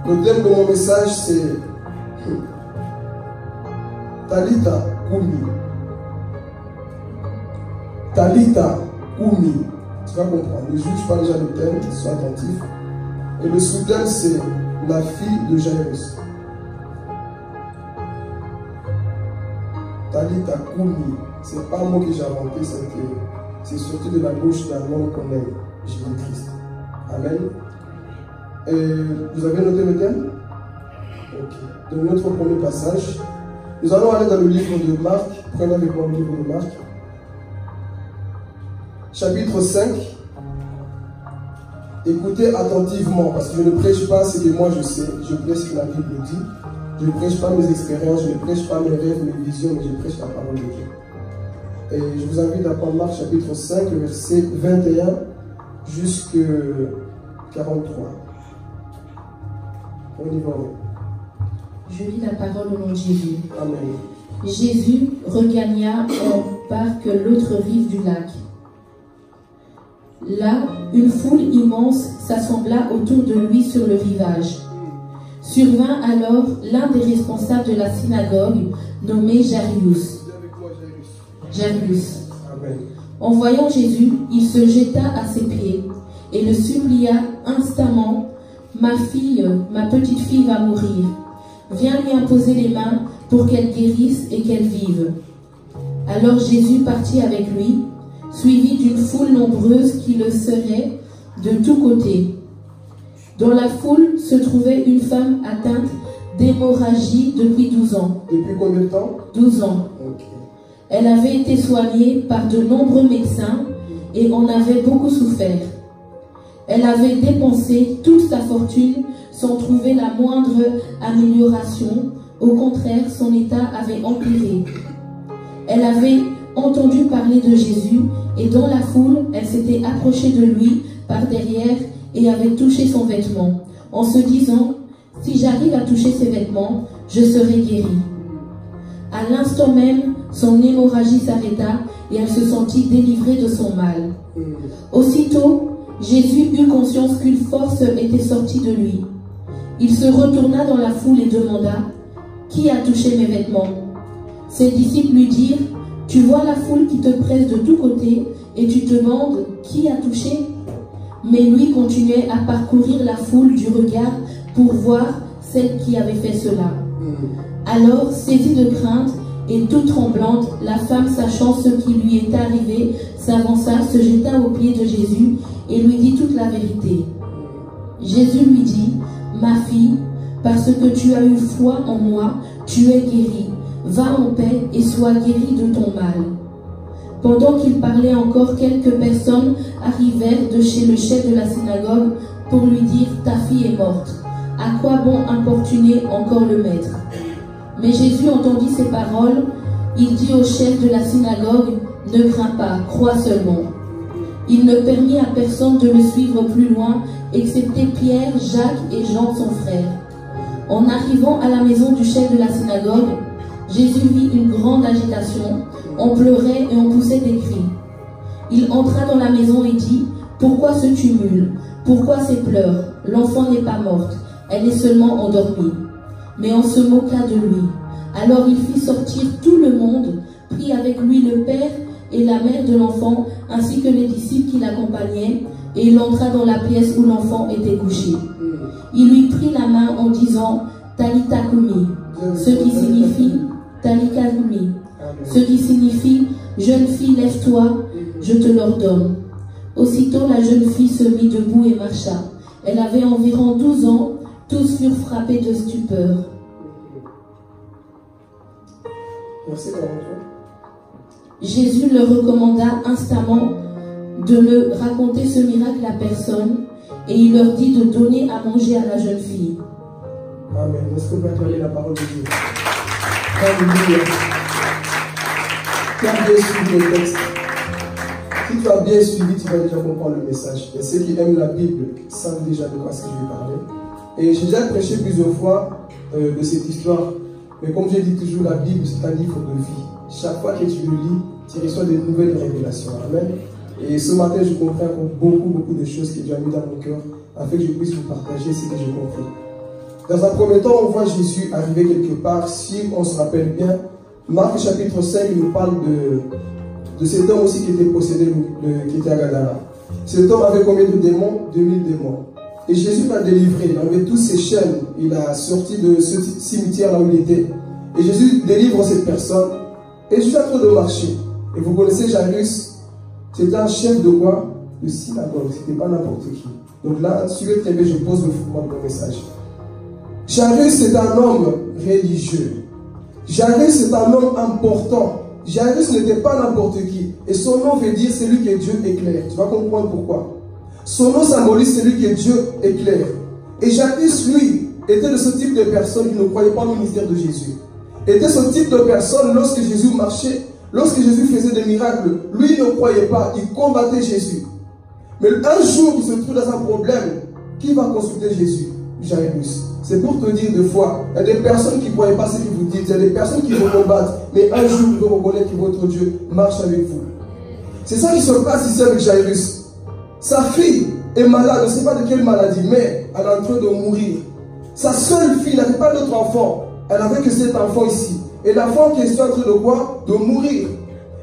Le thème de mon message, c'est Talita Kumi. Talita Kumi. Tu vas comprendre. Ne juge pas déjà le thème, sois attentif. Et le sous-thème, c'est la fille de Jairus. Talita Kumi. C'est pas un mot que j'ai inventé, c'est sorti de la bouche d'un homme qu'on aime, Jésus-Christ. Amen. Et vous avez noté le thème? Ok. Dans notre premier passage, nous allons aller dans le livre de Marc. Prenez avec moi le livre de Marc. Chapitre 5. Écoutez attentivement, parce que je ne prêche pas ce que moi je sais, je prêche ce que la Bible dit. Je ne prêche pas mes expériences, je ne prêche pas mes rêves, mes visions, mais je prêche la parole de Dieu. Et je vous invite à prendre Marc chapitre 5, verset 21 jusqu'à 43. On y va. Je lis la parole au nom de Jésus. Amen. Jésus regagna en barque l'autre rive du lac. Là, une foule immense s'assembla autour de lui sur le rivage. Survint alors l'un des responsables de la synagogue, nommé Jairus. Amen. En voyant Jésus, il se jeta à ses pieds et le supplia instamment: ma petite fille va mourir. Viens lui imposer les mains pour qu'elle guérisse et qu'elle vive. Alors Jésus partit avec lui, suivi d'une foule nombreuse qui le serrait de tous côtés. Dans la foule se trouvait une femme atteinte d'hémorragie depuis 12 ans. Depuis combien de temps? 12 ans. Okay. Elle avait été soignée par de nombreux médecins et en avait beaucoup souffert. Elle avait dépensé toute sa fortune sans trouver la moindre amélioration. Au contraire, son état avait empiré. Elle avait entendu parler de Jésus et dans la foule, elle s'était approchée de lui par derrière et avait touché son vêtement, en se disant: si j'arrive à toucher ses vêtements, je serai guérie. À l'instant même, son hémorragie s'arrêta et elle se sentit délivrée de son mal. Aussitôt, Jésus eut conscience qu'une force était sortie de lui. Il se retourna dans la foule et demanda: qui a touché mes vêtements? Ses disciples lui dirent: tu vois la foule qui te presse de tous côtés et tu te demandes qui a touché? Mais lui continuait à parcourir la foule du regard pour voir celle qui avait fait cela. Alors, saisie de crainte et toute tremblante, la femme, sachant ce qui lui est arrivé, s'avança, se jeta aux pieds de Jésus et lui dit toute la vérité. Jésus lui dit: ma fille, parce que tu as eu foi en moi, tu es guérie. Va en paix et sois guérie de ton mal. Pendant qu'il parlait encore, quelques personnes arrivèrent de chez le chef de la synagogue pour lui dire: ta fille est morte. À quoi bon importuner encore le maître? Mais Jésus entendit ces paroles. Il dit au chef de la synagogue: ne crains pas, crois seulement. Il ne permit à personne de le suivre plus loin, excepté Pierre, Jacques et Jean, son frère. En arrivant à la maison du chef de la synagogue, Jésus vit une grande agitation. On pleurait et on poussait des cris. Il entra dans la maison et dit: pourquoi ce tumulte? Pourquoi ces pleurs? L'enfant n'est pas morte, elle est seulement endormie. Mais on se moqua de lui. Alors il fit sortir tout le monde, prit avec lui le père et la mère de l'enfant, ainsi que les disciples qui l'accompagnaient, et il entra dans la pièce où l'enfant était couché. Il lui prit la main en disant: Talita Kumi, ce qui signifie Talita Kumi, ce qui signifie jeune fille, lève-toi, je te l'ordonne. Aussitôt la jeune fille se mit debout et marcha. Elle avait environ 12 ans. Tous furent frappés de stupeur. Merci, Jésus leur recommanda instamment de ne raconter ce miracle à personne et il leur dit de donner à manger à la jeune fille. Amen. Est-ce qu'on peut acclamer la parole de Dieu? Alléluia. Tu as bien suivi le texte. Si tu as bien suivi, tu vas déjà comprendre le message. Et ceux qui aiment la Bible savent déjà de quoi je vais parler. Et j'ai déjà prêché plusieurs fois de cette histoire. Mais comme je dis toujours, la Bible, c'est un livre de vie. Chaque fois que tu le lis, tu reçois de nouvelles révélations. Amen. Et ce matin, je comprends beaucoup de choses que Dieu a mis dans mon cœur afin que je puisse vous partager ce que j'ai compris. Dans un premier temps, on voit Jésus arriver quelque part. Si on se rappelle bien, Marc chapitre 5, il nous parle de cet homme aussi qui était possédé, qui était à Gadara. Cet homme avait combien de démons? 2000 démons. Et Jésus l'a délivré, il enlevé toutes ses chaînes, il a sorti de ce cimetière là où il était. Et Jésus délivre cette personne. Et Jésus est en train de marcher. Et vous connaissez Jairus, c'était un chef de quoi? De synagogue, c'était pas n'importe qui. Donc là, suivez très bien, je pose le fondement de mon message. Jairus, c'est un homme religieux. Jairus, c'est un homme important. Jairus n'était pas n'importe qui. Et son nom veut dire celui que Dieu éclaire. Tu vas comprendre pourquoi. Son nom symbolise celui que Dieu éclaire. Et Jairus, lui, était de ce type de personne qui ne croyait pas au ministère de Jésus. Était ce type de personne, lorsque Jésus marchait, lorsque Jésus faisait des miracles, lui il ne croyait pas, il combattait Jésus. Mais un jour, il se trouve dans un problème. Qui va consulter Jésus? Jairus. C'est pour te dire deux fois, il y a des personnes qui ne croyaient pas ce que vous dites, il y a des personnes qui vont combattre, mais un jour, vous devez reconnaître que votre Dieu marche avec vous. C'est ça qui se passe ici avec Jairus. Sa fille est malade, je ne sais pas de quelle maladie, mais elle est en train de mourir. Sa seule fille n'avait pas d'autre enfant. Elle n'avait que cet enfant ici. Et l'enfant qui est en train de quoi? De mourir.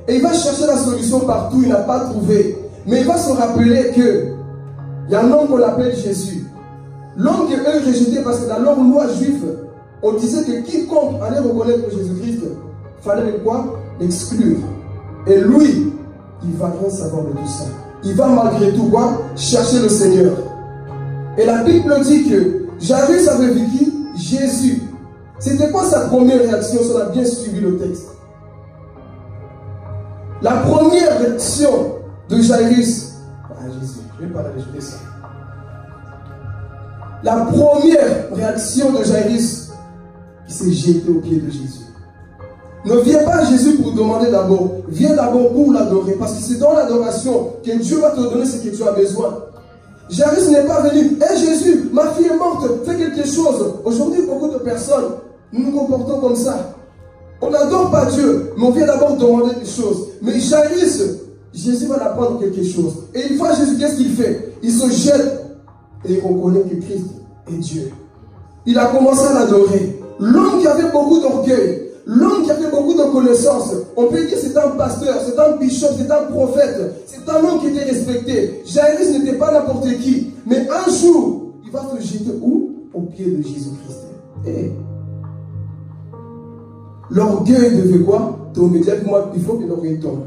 Et il va chercher la solution partout, il n'a pas trouvé. Mais il va se rappeler que il y a un homme qu'on appelle Jésus. L'homme qu'eux rejetaient parce que dans leur loi juive, on disait que quiconque allait reconnaître Jésus-Christ, il fallait quoi? L'exclure. Et lui, il va rien savoir de tout ça. Il va malgré tout quoi? Chercher le Seigneur. Et la Bible dit que Jairus avait vu qui? Jésus. C'était quoi sa première réaction si on a bien suivi le texte? La première réaction de Jairus. Ah Jésus, je vais pas la ça. La première réaction de Jairus, il s'est jeté aux pieds de Jésus. Ne viens pas à Jésus pour demander d'abord. Viens d'abord pour l'adorer. Parce que c'est dans l'adoration que Dieu va te donner ce que tu as besoin. Jairus n'est pas venu. Hé Jésus, ma fille est morte, fais quelque chose. Aujourd'hui, beaucoup de personnes, nous nous comportons comme ça. On n'adore pas Dieu, mais on vient d'abord demander des choses. Mais Jairus, Jésus va l'apprendre quelque chose. Et une fois Jésus, qu'est-ce qu'il fait? Il se jette et il reconnaît que Christ est Dieu. Il a commencé à l'adorer. L'homme qui avait beaucoup d'orgueil, l'homme qui avait beaucoup de connaissances, on peut dire que c'est un pasteur, c'est un bishop, c'est un prophète, c'est un homme qui était respecté. Jairus n'était pas n'importe qui. Mais un jour, il va se jeter où? Au pied de Jésus-Christ. Et l'orgueil devait quoi? Tomber. Dis avec moi, il faut que l'orgueil tombe.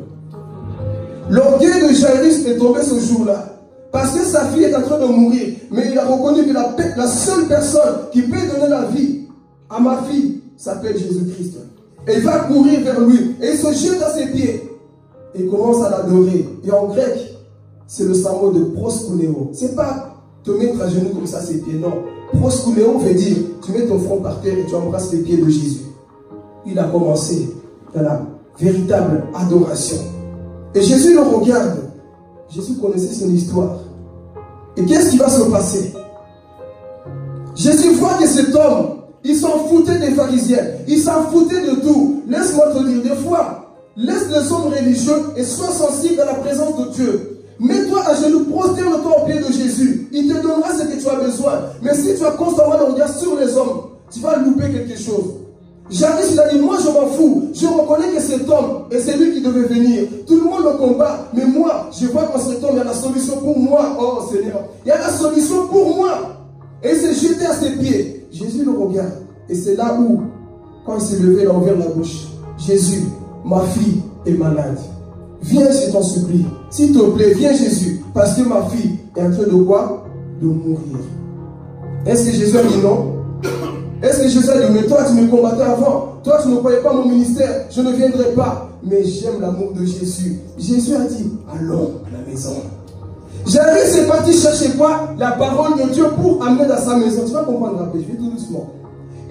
L'orgueil de Jairus est tombé ce jour-là. Parce que sa fille est en train de mourir. Mais il a reconnu que la seule personne qui peut donner la vie à ma fille s'appelle Jésus-Christ. Et il va courir vers lui. Et il se jette à ses pieds. Et il commence à l'adorer. Et en grec, c'est le symbole de proskuneo. C'est pas te mettre à genoux comme ça à ses pieds. Non. Proskuneo veut dire, tu mets ton front par terre et tu embrasses les pieds de Jésus. Il a commencé dans la véritable adoration. Et Jésus le regarde. Jésus connaissait son histoire. Et qu'est-ce qui va se passer? Jésus voit que cet homme, il s'en foutait des pharisiens. Il s'en foutait de tout. Laisse-moi te dire, des fois, laisse les hommes religieux et sois sensible à la présence de Dieu. Mets-toi à genoux, prosterne-toi au pied de Jésus. Il te donnera ce que tu as besoin. Mais si tu as constamment le regard sur les hommes, tu vas louper quelque chose. Jairus, il a dit, moi je m'en fous. Je reconnais que cet homme est celui qui devait venir. Tout le monde le combat. Mais moi, je vois qu'en cet homme, il y a la solution pour moi. Oh Seigneur, il y a la solution pour moi. Et il s'est jeté à ses pieds. Jésus le regarde. Et c'est là où, quand il s'est levé, il a ouvert la bouche. Jésus, ma fille est malade. Viens, je t'en supplie. S'il te plaît, viens Jésus. Parce que ma fille est en train de quoi? De mourir. Est-ce que Jésus a dit non? Est-ce que Jésus a dit, mais toi tu me combattais avant, toi tu ne croyais pas mon ministère, je ne viendrai pas. Mais j'aime l'amour de Jésus. Jésus a dit, allons à la maison. Jairus est parti chercher quoi? La parole de Dieu pour amener dans sa maison. Tu vas comprendre après, je vais tout doucement.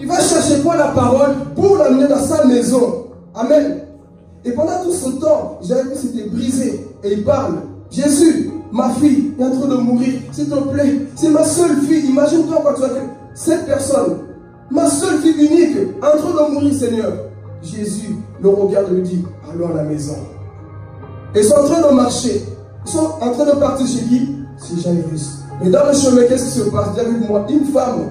Il va chercher quoi? La parole pour l'amener dans sa maison. Amen. Et pendant tout ce temps, Jairus était brisé et il parle. Jésus, ma fille est en train de mourir, s'il te plaît, c'est ma seule fille. Imagine-toi quand tu as cette personne. Ma seule fille unique, en train de mourir, Seigneur. Jésus le regarde et lui dit, allons à la maison. Et ils sont en train de marcher. Ils sont en train de partir chez qui? Chez Jairus. Mais dans le chemin, qu'est-ce qui se passe? Dis avec moi, une femme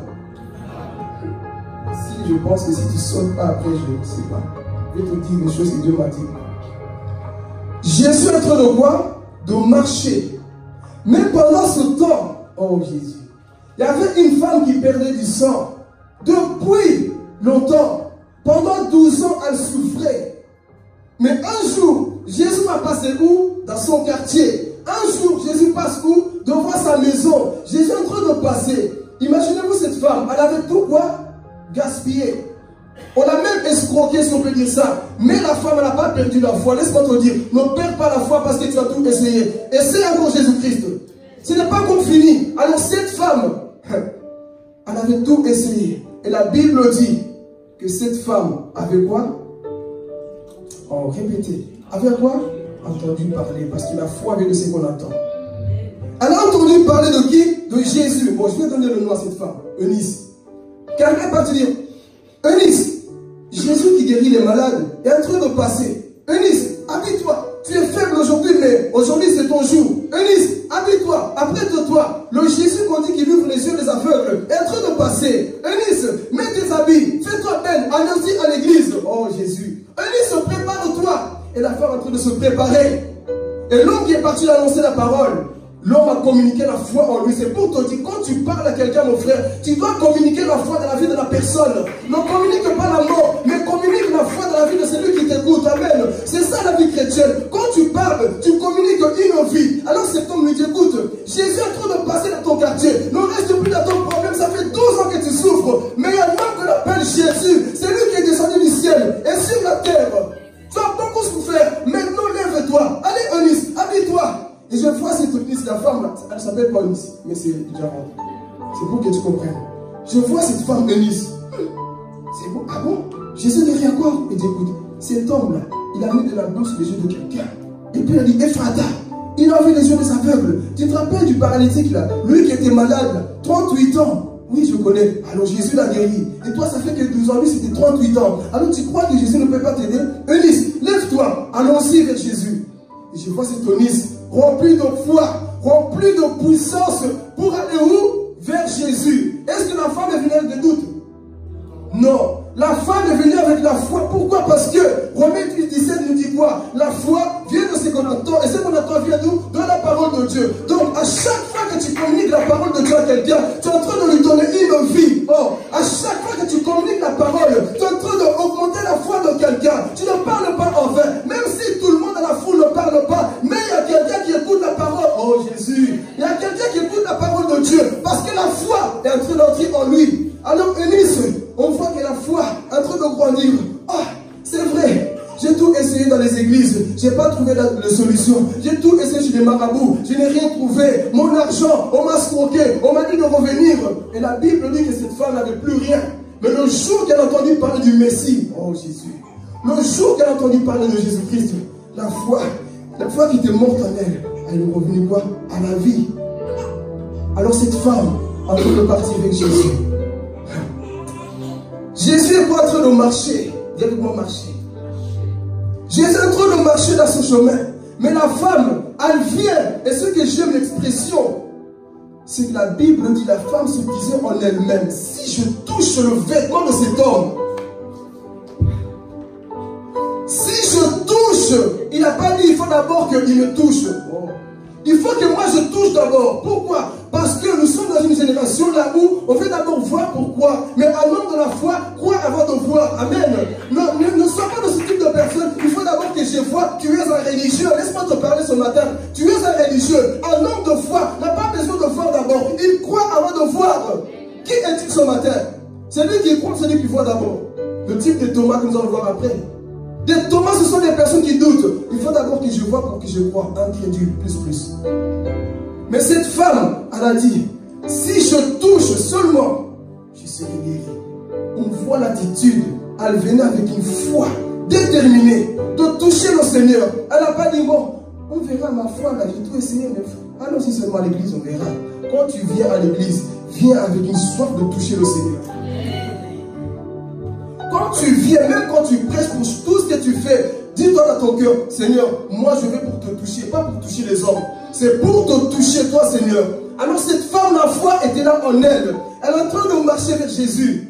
je pense que si tu ne sautes pas après, je ne sais pas. Je vais te dire des choses que Dieu m'a dit. Jésus est en train de quoi? De marcher. Mais pendant ce temps, oh Jésus, il y avait une femme qui perdait du sang. Depuis longtemps, pendant 12 ans, elle souffrait. Mais un jour, Jésus va passer où? Dans son quartier. Un jour, Jésus passe où? Devant sa maison. Jésus est en train de passer. Imaginez-vous cette femme, elle avait tout quoi? Gaspillé. On a même escroqué, si on peut dire ça. Mais la femme, elle n'a pas perdu la foi. Laisse-moi te dire, ne perds pas la foi parce que tu as tout essayé. Essaye encore Jésus-Christ. Ce n'est pas comme fini. Alors cette femme, elle avait tout essayé. Et la Bible dit que cette femme avait quoi? Oh, répétez. Avait quoi? Entendu parler. Parce que la foi vient de ce qu'on attend. Elle a entendu parler de qui? De Jésus. Bon, je vais donner le nom à cette femme. Eunice. Quelqu'un va te dire, Eunice, Jésus qui guérit les malades est en train de passer. Eunice, habille-toi. Tu es faible aujourd'hui, mais aujourd'hui c'est ton jour. Eunice, habille-toi. Apprête-toi. Le Jésus qu'on dit qu'il ouvre les yeux des aveugles est en train de passer. Eunice, mets tes habits. Fais-toi belle. Allons-y à l'église. Oh Jésus. Eunice, prépare-toi. Et la femme est en train de se préparer. Et l'homme qui est parti annoncer la parole, l'homme a communiqué la foi en lui. C'est pour te dire, quand tu parles à quelqu'un, mon frère, tu dois communiquer la foi dans la vie de la personne. Ne communique pas la mort, mais communique la foi dans la vie de celui qui t'écoute. Amen. C'est ça la vie chrétienne. Quand tu parles, tu communiques une vie. Alors cet homme lui dit, écoute, Jésus est en train de passer dans ton quartier. Ne reste plus dans ton problème. Ça fait 12 ans que tu souffres. Mais il y a un homme qu'on appelle Jésus. C'est lui qui est descendu du ciel et sur la terre. Tu as beaucoup souffert. Maintenant, lève-toi. Allez, Eunice, habille-toi. Et je vois cette Eunice, la femme, elle s'appelle pas Eunice, mais c'est déjà rentré. C'est pour que tu comprennes. Je vois cette femme Eunice. C'est bon, ah bon? Jésus dit rien quoi? Il dit, écoute, cet homme-là, il a mis de la boue sur les yeux de quelqu'un. Et puis il a dit, Ephrata, il a vu les yeux des aveugles. Tu te rappelles du paralytique là? Lui qui était malade, là, 38 ans. Oui, je connais. Alors Jésus l'a guéri. Et toi, ça fait que 12 ans, lui c'était 38 ans. Alors tu crois que Jésus ne peut pas t'aider? Eunice, lève-toi, allons-y vers Jésus. Et je vois cette Eunice remplie de foi, remplie de puissance pour aller où? Vers Jésus. Est-ce que la femme est venue avec des doutes? Non. La femme est venue avec la foi. Pourquoi? Parce que Romains 8:17 nous dit quoi? La foi vient de ce qu'on attend. Et ce qu'on attend vient d'où? De la parole de Dieu. Donc à chaque fois que tu communiques la parole de Dieu à quelqu'un, tu es en train de lui donner une vie. Oh, à chaque fois que tu communiques la parole, tu es en train d'augmenter la foi de quelqu'un. Tu ne parles pas en vain. Même si tout le monde dans la foule ne parle pas, mais il y a quelqu'un qui écoute la parole. Oh Jésus, il y a quelqu'un qui écoute la parole de Dieu. Parce que la foi est en train d'entrer en lui. Alors Eunice, on voit que la foi est en train de grandir. Ah, c'est vrai. J'ai tout essayé dans les églises. Je n'ai pas trouvé de solution. J'ai tout essayé chez les marabouts. Je n'ai rien trouvé. Mon argent, on m'a escroqué. On m'a dit de revenir. Et la Bible dit que cette femme n'avait plus rien. Mais le jour qu'elle a entendu parler du Messie, oh Jésus, le jour qu'elle a entendu parler de Jésus-Christ, la foi qui était morte en elle, elle est revenue quoi? À la vie. Alors cette femme, en train de partir avec Jésus. Jésus est pas en train de marcher. Dis avec moi marcher. Jésus est en train de marcher dans son chemin. Mais la femme, elle vient. Et ce que j'aime l'expression, c'est que la Bible dit, la femme se disait en elle-même, si je touche le vêtement de cet homme, si je touche, il n'a pas dit, il faut d'abord qu'il me touche. Oh. Il faut que moi je touche d'abord. Pourquoi? Parce que nous sommes dans une génération là où on veut d'abord voir pourquoi. Mais à l'homme de la foi, crois avant de voir. Amen. Ne sois pas de ce type de personne. Il faut d'abord que je vois. Tu es un religieux. Laisse-moi te parler ce matin. Tu es un religieux. Un homme de foi n'a pas besoin de voir d'abord. Il croit avant de voir. Qui est-il ce matin? Celui qui croit, celui qui voit d'abord. Le type de Thomas que nous allons voir après. Des Thomas, ce sont des personnes qui doutent. Il faut d'abord que je vois pour que je croie. Incrédule, plus. Mais cette femme, elle a dit, si je touche seulement, je serai guéri. On voit l'attitude. Elle venait avec une foi déterminée de toucher le Seigneur. Elle n'a pas dit, bon, on verra ma foi, là, j'ai tout essayé, mais allons-y seulement à l'église, on verra. Quand tu viens à l'église, viens avec une soif de toucher le Seigneur. Quand tu viens, même quand tu prêches pour tout ce que tu fais, dis-toi dans ton cœur, Seigneur, moi je vais pour te toucher, pas pour toucher les hommes. C'est pour te toucher toi, Seigneur. Alors cette femme, la foi était là en elle. Elle est en train de marcher vers Jésus.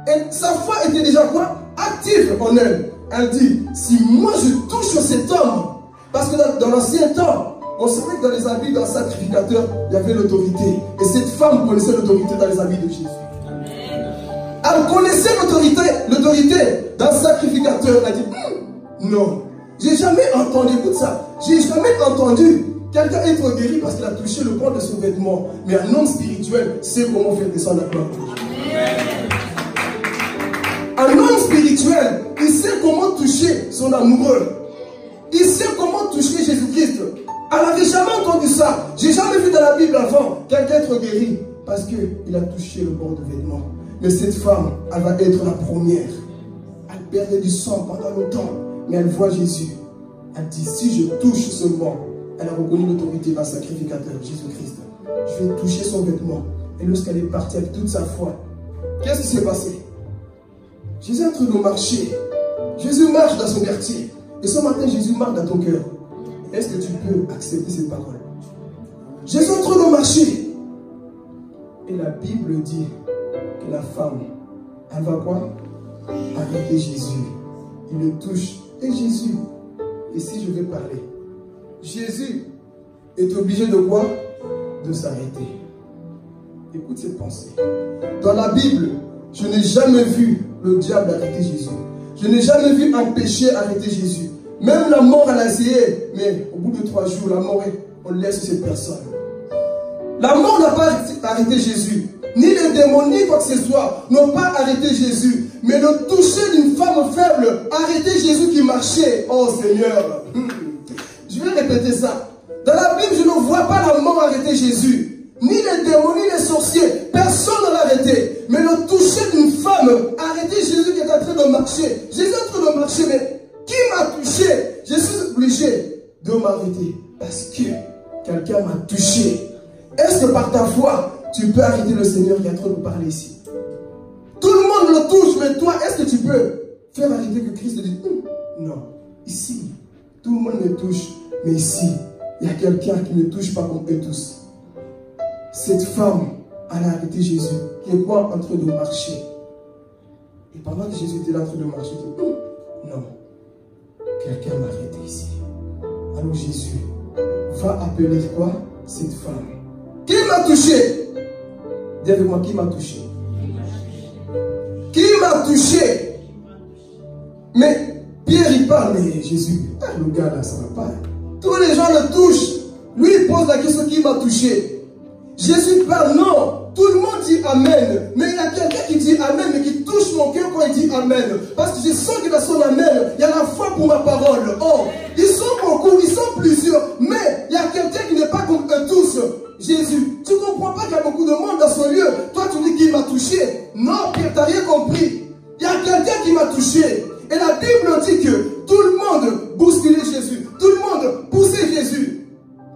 Et sa foi était déjà quoi? Active en elle. Elle dit, si moi je touche cet homme, parce que dans l'ancien temps, on savait que dans les habits d'un sacrificateur, il y avait l'autorité. Et cette femme connaissait l'autorité dans les habits de Jésus. Elle connaissait l'autorité d'un sacrificateur. Elle a dit, non, j'ai jamais entendu, écoute ça, j'ai jamais entendu quelqu'un être guéri parce qu'il a touché le bord de son vêtement. Mais un homme spirituel sait comment faire descendre la gloire de Dieu. Un homme spirituel, il sait comment toucher son amoureux. Il sait comment toucher Jésus-Christ. Elle n'avait jamais entendu ça. J'ai jamais vu dans la Bible avant quelqu'un être guéri parce qu'il a touché le bord de vêtement. Mais cette femme, elle va être la première. Elle perdait du sang pendant longtemps, mais elle voit Jésus. Elle dit, si je touche seulement, elle a reconnu l'autorité d'un sacrificateur, Jésus-Christ. Je vais toucher son vêtement. Et lorsqu'elle est partie avec toute sa foi, qu'est-ce qui s'est passé? Jésus est en train de marcher. Jésus marche dans son quartier. Et ce matin, Jésus marche dans ton cœur. Est-ce que tu peux accepter cette parole? Jésus est en train de marcher. Et la Bible dit que la femme, elle va quoi? Arrêter Jésus. Il le touche. Et Jésus, et si je vais parler, Jésus est obligé de quoi? De s'arrêter. Écoute cette pensée. Dans la Bible, je n'ai jamais vu le diable arrêter Jésus. Je n'ai jamais vu un péché arrêter Jésus. Même la mort, elle a essayé, mais au bout de 3 jours, la mort, on laisse cette personne. La mort n'a pas arrêté Jésus. Ni les démons, ni quoi que ce soit, n'ont pas arrêté Jésus. Mais le toucher d'une femme faible a arrêté Jésus qui marchait. Oh Seigneur. Je vais répéter ça. Dans la Bible, je ne vois pas la mort arrêter Jésus. Ni les démons, ni les sorciers. Personne ne l'a arrêté. Mais le toucher d'une femme a arrêté Jésus qui est en train de marcher. Jésus est en train de marcher, mais qui m'a touché? Je suis obligé de m'arrêter. Parce que quelqu'un m'a touché. Est-ce que par ta foi, tu peux arrêter le Seigneur qui est en train de parler ici? Tout le monde le touche, mais toi, est-ce que tu peux faire arrêter que Christ te dise non, ici, tout le monde me touche, mais ici, il y a quelqu'un qui ne touche pas comme eux tous. Cette femme, elle a arrêté Jésus, qui est quoi? En train de marcher. Et pendant que Jésus était là en train de marcher, il dit non, quelqu'un m'a arrêté ici. Alors Jésus va appeler quoi? Cette femme. Qui m'a touché? Dis avec moi, qui m'a touché? Qui m'a touché? Mais Pierre il parle, mais Jésus, le gars là, ça va pas. Tous les gens le touchent. Lui il pose la question, qui m'a touché? Jésus parle, non. Tout le monde dit Amen. Mais il y a quelqu'un qui dit Amen, mais qui touche mon cœur quand il dit Amen. Parce que je sens que dans son Amen, il y a la foi pour ma parole. Oh, ils sont beaucoup, ils sont plusieurs. Mais il y a quelqu'un qui n'est pas comme eux tous. Jésus, tu ne comprends pas qu'il y a beaucoup de monde dans ce lieu. Toi, tu dis qu'il m'a touché. Non, Pierre, tu n'as rien compris. Il y a quelqu'un qui m'a touché. Et la Bible dit que tout le monde bousculait Jésus. Tout le monde poussait Jésus.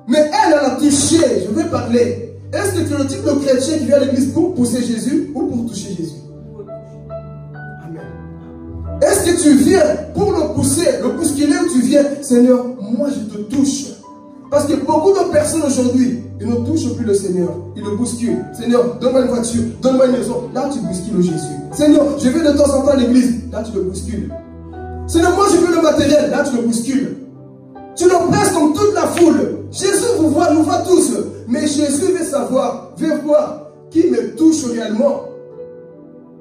Mais elle a touché. Je vais parler. Est-ce que tu es le type de chrétien qui vient à l'église pour pousser Jésus ou pour toucher Jésus? Amen. Est-ce que tu viens pour le pousser, le bousculer, ou tu viens, Seigneur, moi je te touche? Parce que beaucoup de personnes aujourd'hui, ils ne touchent plus le Seigneur. Ils le bousculent. Seigneur, donne-moi une voiture, donne-moi une maison. Là, tu bouscules Jésus. Seigneur, je vais de temps en temps à l'église. Là, tu le bouscules. Seigneur, moi je veux le matériel. Là, tu le bouscules. Tu le presses comme toute la foule. Jésus vous voit, nous voit tous. Mais Jésus veut savoir, veut voir qui me touche réellement.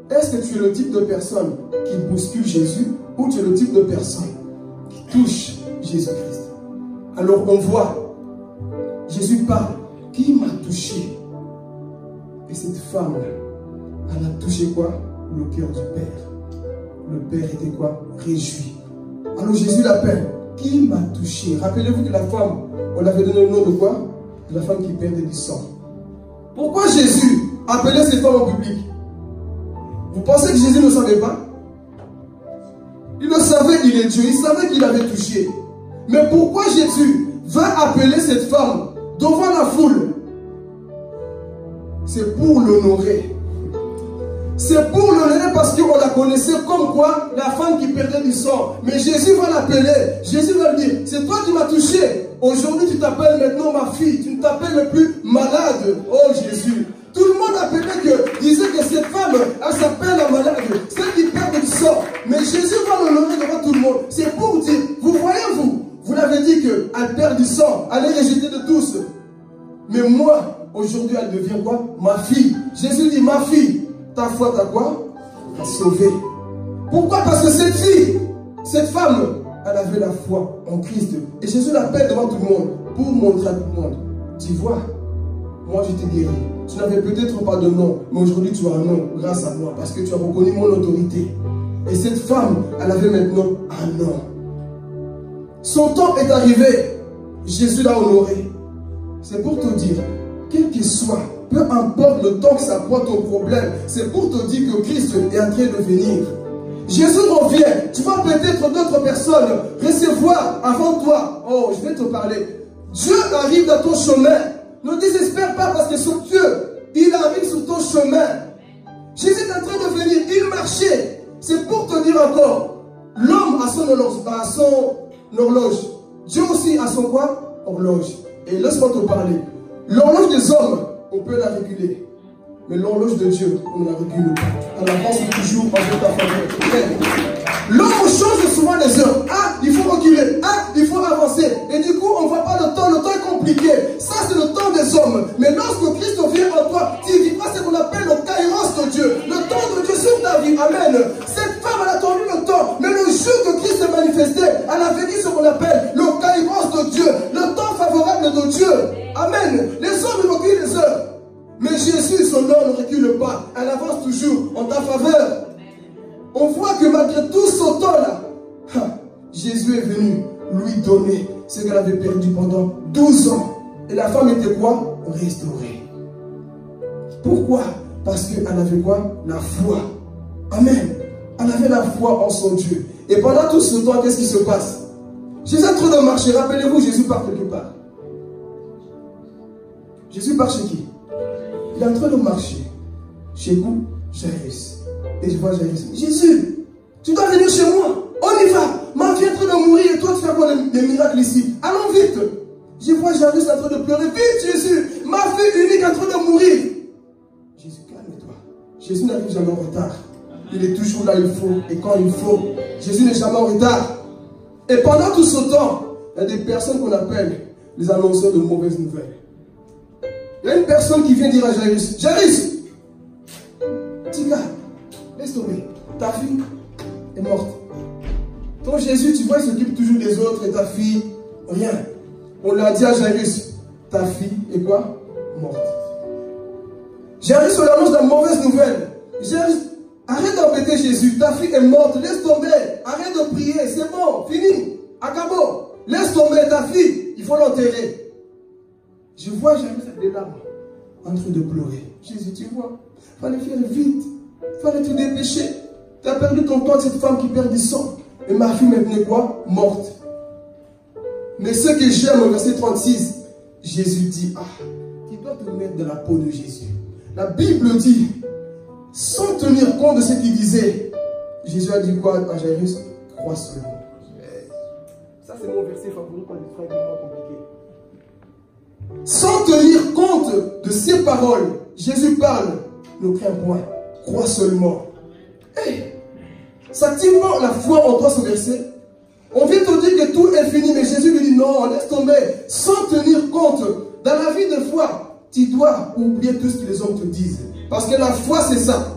Est-ce que tu es le type de personne qui bouscule Jésus ou tu es le type de personne qui touche Jésus-Christ? Alors on voit, Jésus parle, qui m'a touché? Et cette femme, elle a touché quoi? Le cœur du Père. Le Père était quoi? Réjoui. Alors Jésus l'appelle, qui m'a touché? Rappelez-vous que la femme, on avait donné le nom de quoi? De la femme qui perdait du sang. Pourquoi Jésus appelait cette femme en public? Vous pensez que Jésus ne savait pas? Il le savait, il est Dieu, il savait qu'il avait touché. Mais pourquoi Jésus va appeler cette femme devant la foule? C'est pour l'honorer. C'est pour l'honorer parce qu'on la connaissait comme quoi? La femme qui perdait du sang. Mais Jésus va l'appeler. Jésus va lui dire, c'est toi qui m'as touché. Aujourd'hui tu t'appelles maintenant ma fille. Tu ne t'appelles plus malade. Oh Jésus. Tout le monde disait que cette femme, elle s'appelle la malade. Aujourd'hui, elle devient quoi? Ma fille. Jésus dit, ma fille, ta foi t'a quoi? T'a sauvée. Pourquoi? Parce que cette fille, cette femme, elle avait la foi en Christ. Et Jésus l'appelle devant tout le monde pour montrer à tout le monde. Tu vois, moi je t'ai guéri. Tu n'avais peut-être pas de nom, mais aujourd'hui tu as un nom grâce à moi, parce que tu as reconnu mon autorité. Et cette femme, elle avait maintenant un nom. Son temps est arrivé. Jésus l'a honoré. C'est pour te dire, quel qu'il soit, peu importe le temps que ça prend ton problème, c'est pour te dire que Christ est en train de venir. Jésus revient. Tu vas peut-être d'autres personnes recevoir avant toi. Oh, je vais te parler. Dieu arrive dans ton chemin. Ne désespère pas parce que son Dieu, il arrive sur ton chemin. Jésus est en train de venir. Il marchait. C'est pour te dire encore. L'homme a son horloge. Dieu aussi a son quoi? Horloge. Et laisse-moi te parler. L'horloge des hommes, on peut la réguler. Mais l'horloge de Dieu, on ne la régule pas. Elle avance toujours en ta faveur. L'homme change souvent les heures. Ah, il faut reculer. Ah, il faut avancer. Et du coup, on ne voit pas le temps. Le temps est compliqué. Ça, c'est le temps des hommes. Mais lorsque Christ vient en toi, tu vivras ce qu'on appelle le kairos de Dieu. Le temps de Dieu sur ta vie. Amen. Cette femme, elle a attendu le temps. Mais le jour que Christ s'est manifesté, elle a vécu ce qu'on appelle le kairos de Dieu. Le temps favorable de Dieu. Amen. Les hommes reculent les heures. Mais Jésus, son nom ne recule pas. Elle avance toujours en ta faveur. On voit que malgré tout ce temps-là, Jésus est venu lui donner ce qu'elle avait perdu pendant 12 ans. Et la femme était quoi? Restaurée. Pourquoi? Parce qu'elle avait quoi? La foi. Amen. Elle avait la foi en son Dieu. Et pendant tout ce temps, qu'est-ce qui se passe? Jésus est en train de marcher. Rappelez-vous, Jésus part quelque part. Jésus part chez qui? Il est en train de marcher. Chez vous, Jairus. Et je vois Jairus. Jésus, tu dois venir chez moi. On y va. Ma fille est en train de mourir et toi tu fais quoi des miracles ici? Allons vite. Je vois Jairus en train de pleurer. Vite Jésus, ma fille unique est en train de mourir. Jésus, calme-toi. Jésus n'arrive jamais en retard. Il est toujours là il faut et quand il faut. Jésus n'est jamais en retard. Et pendant tout ce temps, il y a des personnes qu'on appelle les annonceurs de mauvaises nouvelles. Il y a une personne qui vient dire à Jairus, Jairus, Tika, laisse tomber, ta fille est morte. Ton Jésus, tu vois, il s'occupe toujours des autres et ta fille, rien. On l'a dit à Jairus, ta fille est quoi? Morte. Jairus, on annonce la mauvaise nouvelle. Jairus, arrête d'embêter Jésus, ta fille est morte, laisse tomber, arrête de prier, c'est bon, fini, acabo, laisse tomber ta fille, il faut l'enterrer. Je vois Jairus avec des larmes en train de pleurer. Jésus, tu vois, il fallait faire vite, il fallait te dépêcher. Tu as perdu ton temps de cette femme qui perd du sang. Et ma fille maintenant quoi? Morte. Mais ce que j'aime au verset 36, Jésus dit, ah, tu dois te mettre dans la peau de Jésus. La Bible dit, sans tenir compte de ce qu'il disait, Jésus a dit quoi à Jairus? Crois seulement. Ça c'est mon verset favori quand je travaille avec moi compliqué. Sans tenir compte de ces paroles, Jésus parle, ne crains point, crois seulement. Hey, ça active la foi en toi ce verset. On vient te dire que tout est fini, mais Jésus lui dit non, laisse tomber. Sans tenir compte, dans la vie de foi, tu dois oublier tout ce que les hommes te disent. Parce que la foi c'est ça.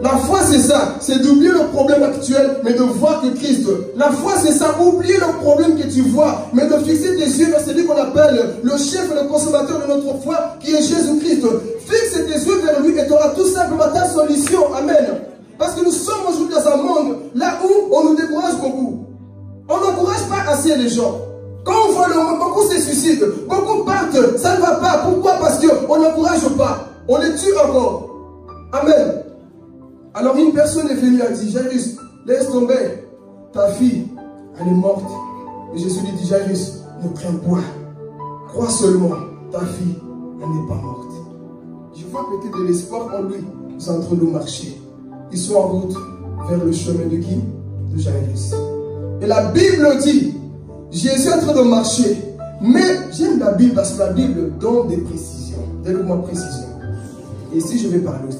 La foi c'est ça, c'est d'oublier le problème actuel, mais de voir que Christ. La foi c'est ça, oublier le problème que tu vois, mais de fixer tes yeux vers celui qu'on appelle le chef et le consommateur de notre foi, qui est Jésus-Christ. Fixe tes yeux vers lui et tu auras tout simplement ta solution. Amen. Parce que nous sommes aujourd'hui dans un monde là où on nous décourage beaucoup. On n'encourage pas assez les gens. Quand on voit le monde, beaucoup se suicident, beaucoup partent, ça ne va pas. Pourquoi? Parce qu'on n'encourage pas. On les tue encore. Amen. Alors une personne est venue et a dit, Jairus, laisse tomber, ta fille, elle est morte. Et Jésus lui dit, Jairus, ne crains point, crois seulement, ta fille, elle n'est pas morte. Je vois peut-être de l'espoir en lui, ils sont en train de marcher. Ils sont en route vers le chemin de qui? De Jairus. Et la Bible dit, Jésus est en train de marcher. Mais j'aime la Bible parce que la Bible donne des précisions. Donne-moi précision. Et ici je vais parler aussi.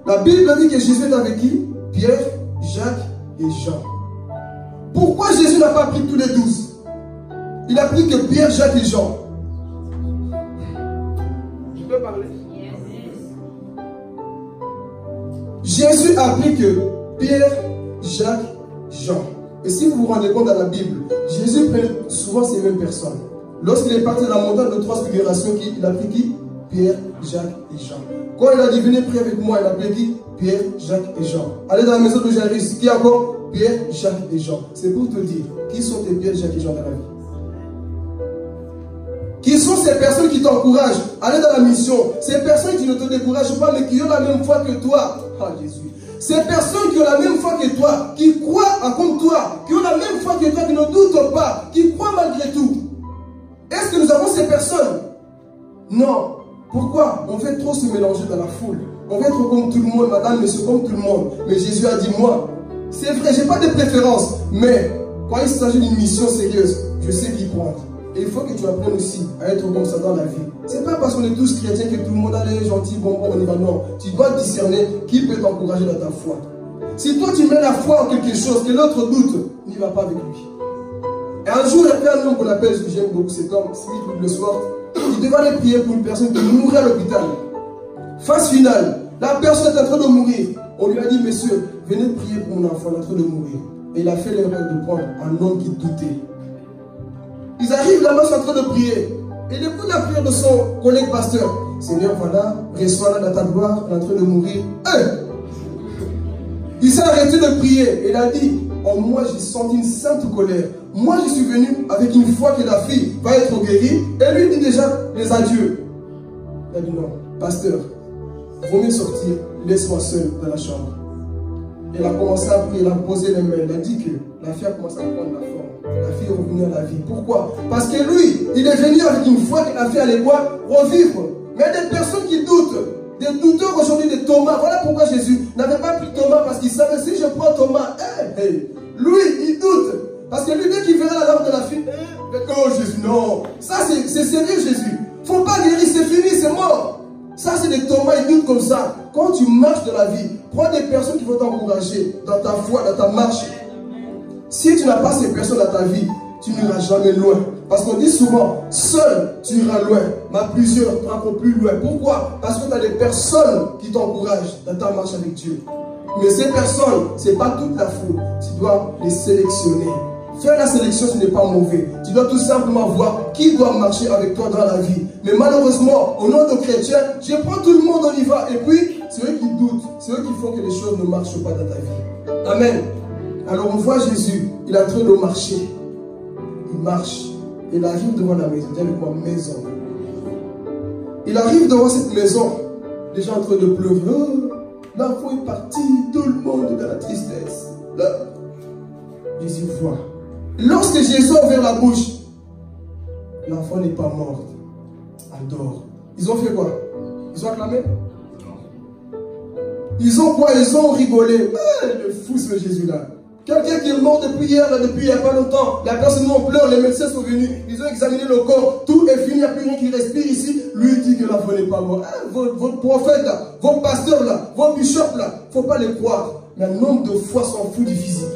La Bible dit que Jésus est avec qui? Pierre, Jacques et Jean. Pourquoi Jésus n'a pas pris tous les 12? Il a pris que Pierre, Jacques et Jean. Je peux Jésus a pris que Pierre, Jacques, Jean. Et si vous vous rendez compte dans la Bible, Jésus prenait souvent ces mêmes personnes. Lorsqu'il est parti de la montagne de transfiguration, il a pris qui? Pierre, Jacques et Jean. Quand il a dit venez prier avec moi, il a appelé qui? Pierre, Jacques et Jean. Allez dans la maison de Jairus, qui encore? Pierre, Jacques et Jean. C'est pour te dire, qui sont tes Pierre, Jacques et Jean dans la vie? Qui sont ces personnes qui t'encouragent à aller dans la mission? Ces personnes qui ne te découragent pas, mais qui ont la même foi que toi. Ah Jésus. Ces personnes qui ont la même foi que toi, qui croient comme toi, qui ont la même foi que toi, qui ne doutent pas, qui croient malgré tout. Est-ce que nous avons ces personnes? Non. Pourquoi? On veut trop se mélanger dans la foule. On veut être comme tout le monde, madame, monsieur, comme tout le monde. Mais Jésus a dit, moi, c'est vrai, je n'ai pas de préférence. Mais quand il s'agit d'une mission sérieuse, je sais qui prendre. Et il faut que tu apprennes aussi à être comme ça dans la vie. Ce n'est pas parce qu'on est tous chrétiens que tout le monde est gentil, bon, on y va. Non. Tu dois discerner qui peut t'encourager dans ta foi. Si toi tu mets la foi en quelque chose, que l'autre doute, n'y va pas avec lui. Et un jour, il y a un homme qu'on appelle, ce que j'aime beaucoup, cet homme, Smith le soir, il devait aller prier pour une personne qui mourait à l'hôpital. Phase finale, la personne est en train de mourir. On lui a dit, monsieur, venez prier pour mon enfant, il est en train de mourir. Et il a fait l'erreur de prendre un homme qui doutait. Ils arrivent là-bas, ils sont en train de prier. Et depuis la prière de son collègue pasteur, Seigneur, voilà, reçois-la dans ta gloire, il est en train de mourir. Il s'est arrêté de prier. Et il a dit, oh, moi j'ai senti une sainte colère. Moi je suis venu avec une foi que la fille va être guérie. Et lui dit déjà les adieux. Il a dit non, pasteur, vaut mieux sortir, laisse-moi seul dans la chambre. Il a commencé à prier, il a posé les mains. Il a dit que la fille a commencé à prendre la forme. La fille est revenue à la vie. Pourquoi? Parce que lui, il est venu avec une foi que la fille allait quoi? Revivre. Mais il y a des personnes qui doutent. Des douteurs aujourd'hui, des Thomas. Voilà pourquoi Jésus n'avait pas pris Thomas, parce qu'il savait si je prends Thomas, lui, il doute. Parce que lui, dès qu'il verra la lampe de la fille, oh Jésus, non. Ça, c'est sérieux, Jésus. Faut pas guérir, c'est fini, c'est mort. Ça, c'est des Thomas, ils doutent comme ça. Quand tu marches dans la vie, prends des personnes qui vont t'encourager dans ta foi, dans ta marche. Si tu n'as pas ces personnes dans ta vie, tu n'iras jamais loin. Parce qu'on dit souvent, seul tu iras loin, mais à plusieurs, tu iras encore plus loin. Pourquoi? Parce que tu as des personnes qui t'encouragent dans ta marche avec Dieu. Mais ces personnes, ce n'est pas toute la foule. Tu dois les sélectionner. Faire la sélection, ce n'est pas mauvais. Tu dois tout simplement voir qui doit marcher avec toi dans la vie. Mais malheureusement, au nom de chrétiens, je prends tout le monde, on y va. Et puis, c'est eux qui doutent. C'est eux qui font que les choses ne marchent pas dans ta vie. Amen. Alors on voit Jésus, il est en train de marcher. Il marche. Il arrive devant la maison. Dis avec moi, maison. Il arrive devant cette maison. Les gens en train de pleurer. Oh, l'enfant est parti. Tout le monde est dans la tristesse. Là, Jésus voit. Lorsque Jésus a ouvert la bouche, l'enfant n'est pas mort. Elle dort. Ils ont fait quoi? Ils ont acclamé? Ils ont quoi? Ils ont rigolé. Le fou ce Jésus-là. Quelqu'un qui est mort depuis hier, là, depuis il n'y a pas longtemps. La personne en pleure, les médecins sont venus. Ils ont examiné le corps. Tout est fini, il n'y a plus rien qui respire ici. Lui dit que l'enfant n'est pas mort. Votre prophète là, vos pasteurs là, vos bishops là, il ne faut pas les croire. Mais un homme de foi s'en fout du physique.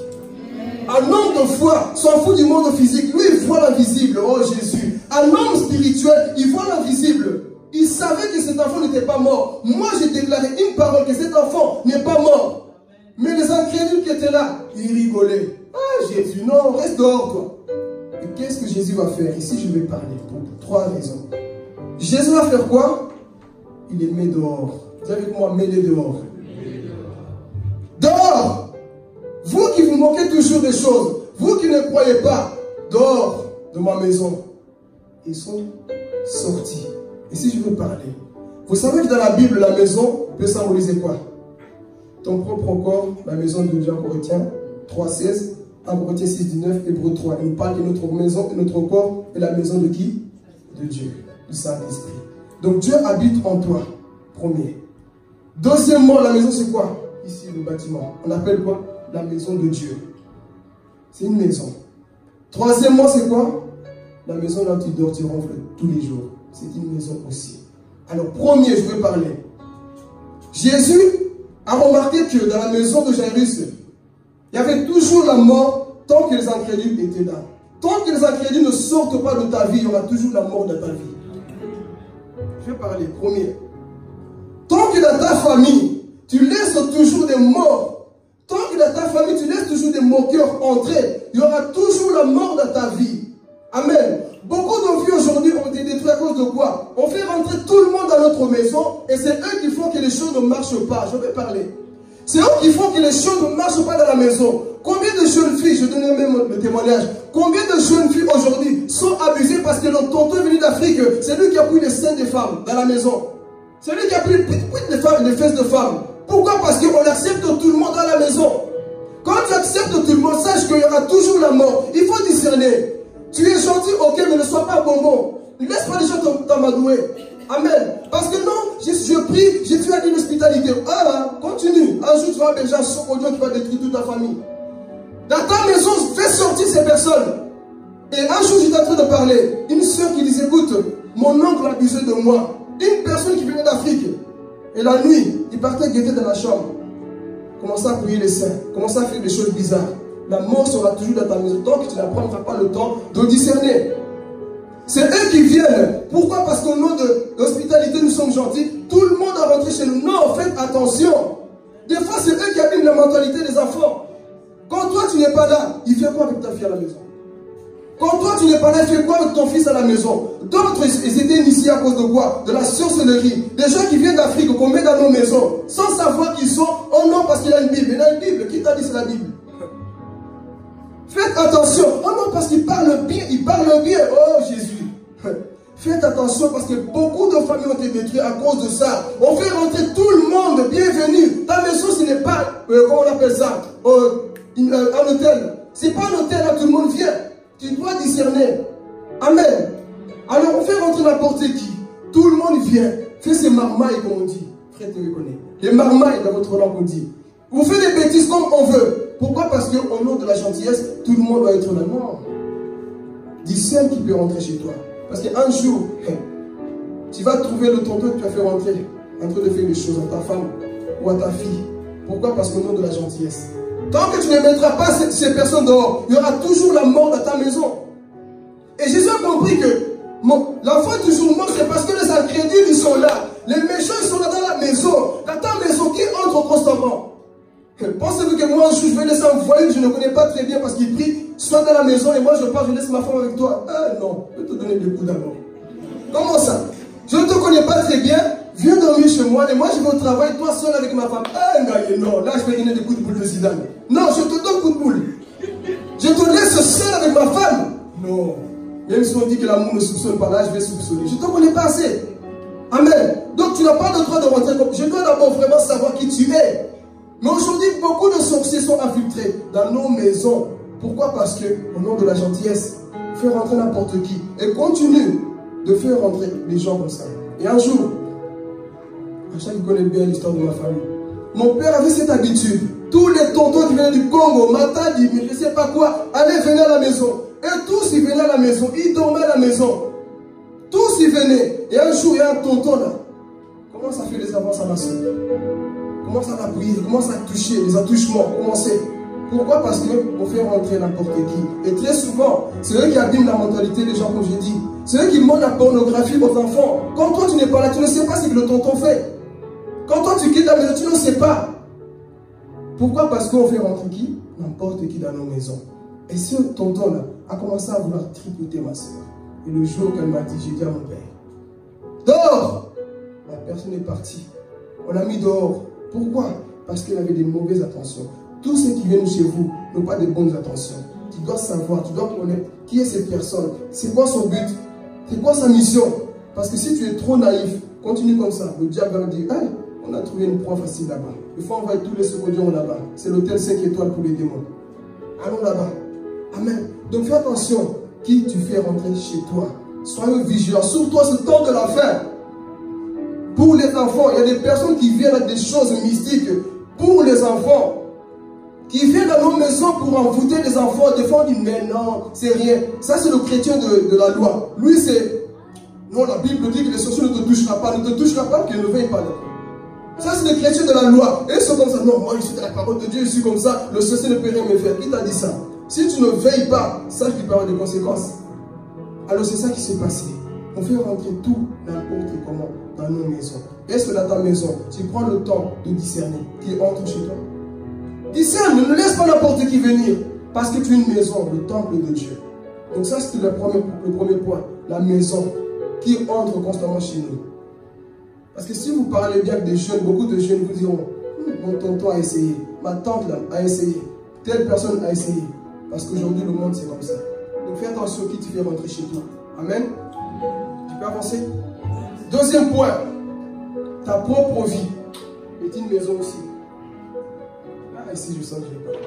Un homme de foi s'en fout du monde physique. Lui, il voit l'invisible. Oh Jésus. Un homme spirituel, il voit l'invisible. Il savait que cet enfant n'était pas mort. Moi, j'ai déclaré une parole que cet enfant n'est pas mort. Mais les incrédules qui étaient là, ils rigolaient. Ah Jésus, non, reste dehors toi. Et qu'est-ce que Jésus va faire? Ici, je vais parler pour 3 raisons. Jésus va faire quoi? Il les met dehors. Dis avec moi, mets-les dehors. Dehors! Vous qui vous moquez toujours des choses, vous qui ne croyez pas, dehors de ma maison. Ils sont sortis. Et si je veux parler, vous savez que dans la Bible, la maison peut symboliser quoi? Ton propre corps, la maison de Jean Corinthiens 3,16, 1 Corinthiens 6,19, Hébreux 3. Il nous parle que notre maison et notre corps est la maison de qui? De Dieu, du Saint-Esprit. Donc Dieu habite en toi, premier. Deuxièmement, la maison c'est quoi? Ici, le bâtiment. On appelle quoi? La maison de Dieu. C'est une maison. Troisièmement, c'est quoi? La maison là où tu dors, tu ronfles tous les jours. C'est une maison aussi. Alors, premier, je veux parler. Jésus a remarqué que dans la maison de Jairus, il y avait toujours la mort tant que les incrédules étaient là. Tant que les incrédules ne sortent pas de ta vie, il y aura toujours la mort dans ta vie. Je vais parler, premier. Tant que dans ta famille, tu laisses toujours des morts. Tant que dans ta famille, tu laisses toujours des moqueurs entrer, il y aura toujours la mort dans ta vie. Amen. Beaucoup de vies aujourd'hui ont été détruites à cause de quoi? On fait rentrer tout le monde dans notre maison et c'est eux qui font que les choses ne marchent pas. Je vais parler. C'est eux qui font que les choses ne marchent pas dans la maison. Combien de jeunes filles, je donne même le témoignage, combien de jeunes filles aujourd'hui sont abusées parce que leur tonton est venu d'Afrique, c'est lui qui a pris les seins des femmes dans la maison. C'est lui qui a pris les fesses de femmes. Pourquoi? Parce qu'on accepte tout le monde dans la maison. Quand tu acceptes tout le monde, sache qu'il y aura toujours la mort. Il faut discerner. Tu es gentil, ok, mais ne sois pas bonbon. Ne laisse pas les gens t'amadouer. Amen. Parce que non, je prie, Jésus a dit l'hospitalité. Ah là, continue. Un jour, tu vas déjà au Dieu qui va détruire toute ta famille. Dans ta maison, fais sortir ces personnes. Et un jour, j'étais en train de parler. Une soeur qui disait, écoute, mon oncle abusait de moi. Une personne qui venait d'Afrique. Et la nuit, il partait guetter dans la chambre. Commençait à prier les saints. Commençait à faire des choses bizarres. La mort sera toujours dans ta maison. Tant que tu n'apprendras pas le temps de discerner. C'est eux qui viennent. Pourquoi? Parce qu'au nom de l'hospitalité, nous sommes gentils. Tout le monde a rentré chez nous. Non, faites attention. Des fois, c'est eux qui abîment la mentalité des enfants. Quand toi, tu n'es pas là, il fait quoi avec ta fille à la maison? Quand toi, tu n'es pas là, il fait quoi avec ton fils à la maison? D'autres, ils étaient initiés à cause de quoi? De la sorcellerie. Des gens qui viennent d'Afrique, qu'on met dans nos maisons, sans savoir qui ils sont. Oh non, parce qu'il y a une Bible. Il y a une Bible. Qui t'a dit c'est la Bible? Faites attention. Oh non, parce qu'il parle bien. Il parle bien. Oh Jésus. Faites attention parce que beaucoup de familles ont été détruites à cause de ça. On fait rentrer tout le monde. Bienvenue. Ta maison, ce n'est pas, comment on appelle ça, un hôtel. Ce n'est pas un hôtel, là, tout le monde vient. Tu dois discerner. Amen. Alors, on fait rentrer n'importe qui. Tout le monde vient. Fais ces marmailles, comme on dit. Frère, tu me connais. Les marmailles, dans votre langue, on dit. Vous faites des bêtises comme on veut. Pourquoi? Parce qu'au nom de la gentillesse, tout le monde doit être là. Non. Discerne qui peut rentrer chez toi. Parce qu'un jour, tu vas trouver le tonton que tu as fait rentrer en train de faire des choses à ta femme ou à ta fille. Pourquoi? Parce qu'au nom de la gentillesse. Tant que tu ne mettras pas ces personnes dehors, il y aura toujours la mort dans ta maison. Et Jésus a compris que l'enfant est toujours mort, c'est parce que les incrédules, ils sont là. Les méchants, ils sont là dans la maison. Dans ta maison, qui entre constamment? Pensez-vous que moi, je vais laisser un voyou que je ne connais pas très bien parce qu'il prie, soit dans la maison et moi je pars, je laisse ma femme avec toi? Non, je vais te donner des coups d'abord. Comment ça? Je ne te connais pas très bien, viens dormir chez moi et moi je vais au travail, toi seul avec ma femme. Non, là je vais donner des coups de boule de Zidane. Non, je te donne coup de boule. Je te laisse seul avec ma femme. Non. Même si on dit que l'amour ne soupçonne pas, là je vais soupçonner. Je ne te connais pas assez. Amen. Donc tu n'as pas le droit de rentrer comme... Je dois d'abord vraiment savoir qui tu es. Mais aujourd'hui, beaucoup de sorciers sont infiltrés dans nos maisons. Pourquoi? Parce que, au nom de la gentillesse, fais rentrer n'importe qui. Et continue de faire rentrer les gens comme ça. Et un jour, Rachel connaît bien l'histoire de ma famille. Mon père avait cette habitude. Tous les tontons qui venaient du Congo, Matadi, mais je ne sais pas quoi, allaient venir à la maison. Et tous ils venaient à la maison. Ils dormaient à la maison. Tous ils venaient. Et un jour, il y a un tonton là. Comment ça fait les avances à ma soeur? Commence à la prier, commence à toucher, les attouchements, commencez. Pourquoi? Parce qu'on fait rentrer n'importe qui. Et très souvent, c'est eux qui abîment la mentalité des gens, comme j'ai dit. C'est eux qui montrent la pornographie aux enfants. Quand toi tu n'es pas là, tu ne sais pas ce que le tonton fait. Quand toi tu quittes la maison, tu ne sais pas. Pourquoi? Parce qu'on fait rentrer qui? N'importe qui dans nos maisons. Et ce tonton-là a commencé à vouloir tripoter ma soeur. Et le jour qu'elle m'a dit, j'ai dit à mon père, dehors! La personne est partie. On l'a mis dehors. Pourquoi? Parce qu'elle avait des mauvaises intentions. Tous ceux qui viennent chez vous n'ont pas de bonnes intentions. Tu dois savoir, tu dois connaître qui est cette personne. C'est quoi son but? C'est quoi sa mission? Parce que si tu es trop naïf, continue comme ça. Le diable va dire, hey, on a trouvé une proie facile là-bas. Il faut envoyer tous les secondiers là-bas. C'est l'hôtel 5 étoiles pour les démons. Allons là-bas. Amen. Donc fais attention qui tu fais rentrer chez toi. Soyez vigilants. Surtout à ce temps de la fin. Pour les enfants, il y a des personnes qui viennent avec des choses mystiques. Pour les enfants, qui viennent dans nos maisons pour envoûter les enfants. Des fois on dit, mais non, c'est rien. Ça c'est le chrétien de la loi. Lui c'est, non, la Bible dit que les sorciers ne te touchera pas. Ne te touchera pas, qu'il ne veille pas. Ça c'est le chrétien de la loi. Et ils sont comme ça, non, moi je suis de la parole de Dieu, je suis comme ça. Le sorcier ne peut rien me faire. Qui t'a dit ça? Si tu ne veilles pas, sache qu'il peut avoir des conséquences. Alors c'est ça qui s'est passé. On fait rentrer tout n'importe comment dans nos maisons. Est-ce que dans ta maison, tu prends le temps de discerner qui entre chez toi? Discerne, ne laisse pas n'importe qui venir. Parce que tu es une maison, le temple de Dieu. Donc ça, c'est le premier point. La maison qui entre constamment chez nous. Parce que si vous parlez bien avec des jeunes, beaucoup de jeunes vous diront, mon tonton a essayé, ma tante là, a essayé, telle personne a essayé. Parce qu'aujourd'hui, le monde, c'est comme ça. Donc fais attention qui tu fais rentrer chez toi. Amen. Tu peux avancer? Deuxième point, ta propre vie est une maison aussi. Ah, ici, je sens que je vais pas.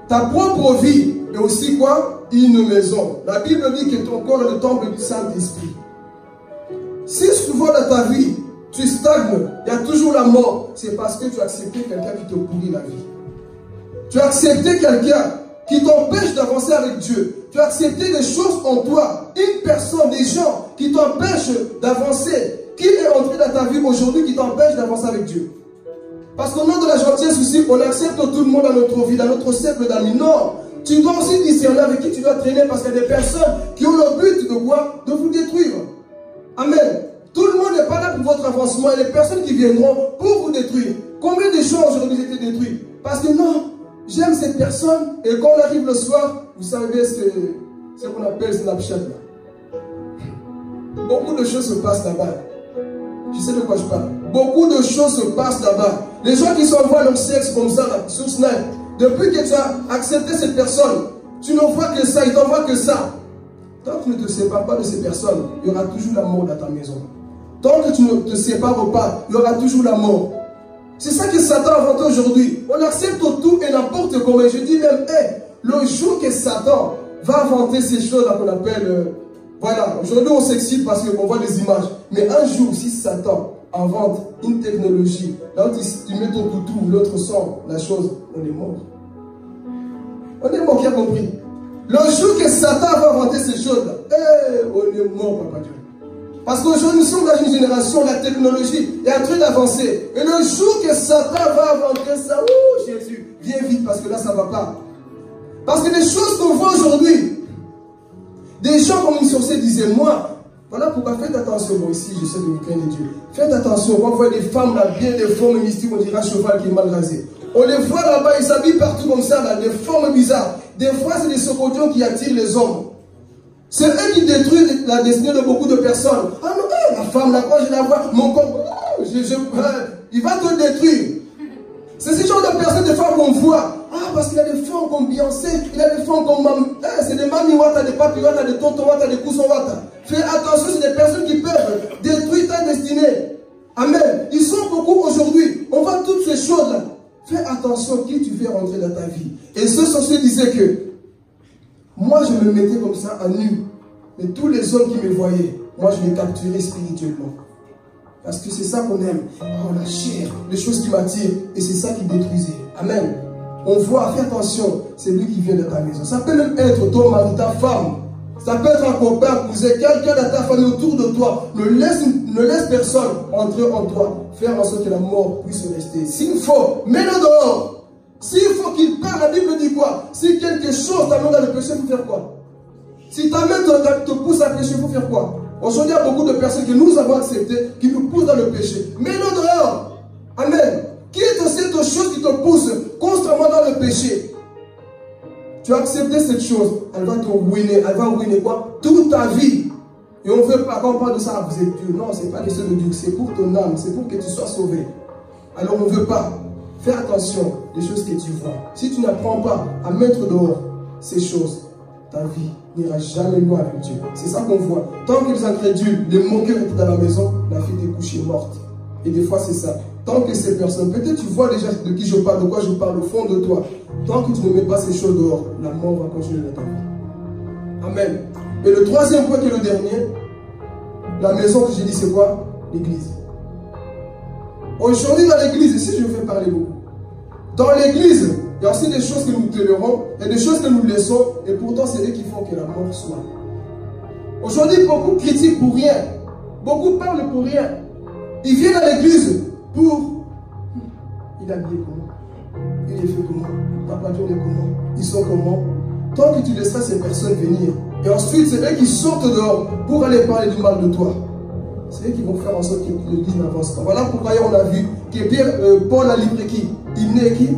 Ta propre vie est aussi quoi? Une maison. La Bible dit que ton corps est le temple du Saint-Esprit. Si souvent dans ta vie, tu stagnes, il y a toujours la mort, c'est parce que tu as accepté quelqu'un qui te pourrit la vie. Tu as accepté quelqu'un qui t'empêche d'avancer avec Dieu. Tu as accepté des choses en toi, une personne, des gens qui t'empêchent d'avancer. Qui est entré dans ta vie aujourd'hui qui t'empêche d'avancer avec Dieu? Parce qu'au nom de la gentillesse aussi, on accepte tout le monde dans notre vie, dans notre cercle d'amis. Non, tu dois aussi discerner avec qui tu dois traîner parce qu'il y a des personnes qui ont le but de quoi? De vous détruire. Amen. Tout le monde n'est pas là pour votre avancement et les personnes qui viendront pour vous détruire. Combien de gens aujourd'hui étaient détruits? Parce que non, j'aime cette personne et quand on arrive le soir, vous savez ce qu'on appelle Snapchat là. Beaucoup de choses se passent là-bas. Tu sais de quoi je parle? Beaucoup de choses se passent là-bas. Les gens qui s'envoient leur sexe comme ça là, sur Snap, depuis que tu as accepté cette personne, tu ne vois que ça, ils t'envoient que ça. Tant que tu ne te sépares pas de ces personnes, il y aura toujours la mort dans ta maison. Tant que tu ne te sépares pas, il y aura toujours la mort. C'est ça que Satan a inventé aujourd'hui. On accepte tout et n'importe comment. Et je dis même, le jour que Satan va inventer ces choses qu'on appelle... voilà, aujourd'hui on s'excite parce qu'on voit des images. Mais un jour, si Satan invente une technologie, là où tu mets ton toutou, l'autre sent la chose, on est mort. On est mort, qui a compris? Le jour que Satan va inventer ces choses-là, on est mort, papa Dieu. Parce qu'aujourd'hui, nous sommes dans une génération, la technologie est en train d'avancer. Et le jour que Satan va inventer ça, Jésus, viens vite parce que là, ça ne va pas. Parce que les choses qu'on voit aujourd'hui, des gens comme une sorcière disaient, moi, voilà pourquoi faites attention, moi ici, je sais que vous craignez Dieu. Faites attention, on voit des femmes là, bien des formes mystiques, on dirait un cheval qui est mal rasé. On les voit là-bas, ils s'habillent partout comme ça, là, des formes bizarres. Des fois, c'est des socodions qui attirent les hommes. C'est eux qui détruisent la destinée de beaucoup de personnes. Ah non, la femme là, quand je la vois, mon corps, il va te détruire. C'est ce genre de personnes, des fois qu'on voit. Ah, parce qu'il y a des femmes comme Beyoncé, il y a des femmes comme c'est des mami wata, des papi wata, des tonton wata, des cousins wata. Fais attention, c'est des personnes qui peuvent détruire ta destinée. Amen. Ils sont beaucoup aujourd'hui. On voit toutes ces choses-là. Fais attention qui tu fais rentrer dans ta vie. Et ce sorcier disait que moi, je me mettais comme ça à nu. Mais tous les hommes qui me voyaient, moi, je les capturais spirituellement. Parce que c'est ça qu'on aime. Oh, la chair, les choses qui m'attirent. Et c'est ça qui détruisait. Amen. On voit, fais attention, c'est lui qui vient de ta maison. Ça peut même être ton mari, ta femme. Ça peut être un copain, un cousin, quelqu'un de ta famille autour de toi. Ne laisse personne entrer en toi. Faire en sorte que la mort puisse rester. S'il faut, mets-le dehors. S'il faut qu'il parle, la Bible dit quoi? Si quelque chose t'amène dans le péché, il faut faire quoi? Si ta main te pousse à pécher, il faut faire quoi? Aujourd'hui, il y a beaucoup de personnes que nous avons acceptées qui nous poussent dans le péché. Mets-le dehors. Amen. Qui est cette chose qui te pousse constamment dans le péché? Tu as accepté cette chose, elle va te ruiner. Elle va ruiner quoi? Toute ta vie. Et on ne veut pas, quand on parle de ça, vous êtes Dieu. Non, ce n'est pas les choses de Dieu, c'est pour ton âme, c'est pour que tu sois sauvé. Alors on ne veut pas. Fais attention des choses que tu vois. Si tu n'apprends pas à mettre dehors ces choses, ta vie n'ira jamais loin avec Dieu. C'est ça qu'on voit. Tant que les incrédules, les moqueurs étaient dans la maison, la fille est couchée morte. Et des fois c'est ça. Tant que ces personnes, peut-être tu vois déjà de qui je parle, de quoi je parle au fond de toi. Tant que tu ne mets pas ces choses dehors, la mort va continuer dans ta vie. Amen. Et le troisième point qui est le dernier, la maison que j'ai dit c'est quoi? L'église. Aujourd'hui dans l'église, ici je vais parler beaucoup. Dans l'église, il y a aussi des choses que nous tolérons et des choses que nous laissons et pourtant c'est eux qui font que la mort soit. Aujourd'hui beaucoup critiquent pour rien. Beaucoup parlent pour rien. Ils viennent à l'église pour... Il est habillé comment? Il est fait comment? Papa Dieu est comment? Ils sont comment? tant que tu laisseras ces personnes venir, et ensuite c'est eux qui sortent dehors pour aller parler du mal de toi, c'est eux qui vont faire en sorte que l'église n'avance pas. Voilà pourquoi on a vu que Paul a livré qui? Il n'est qui?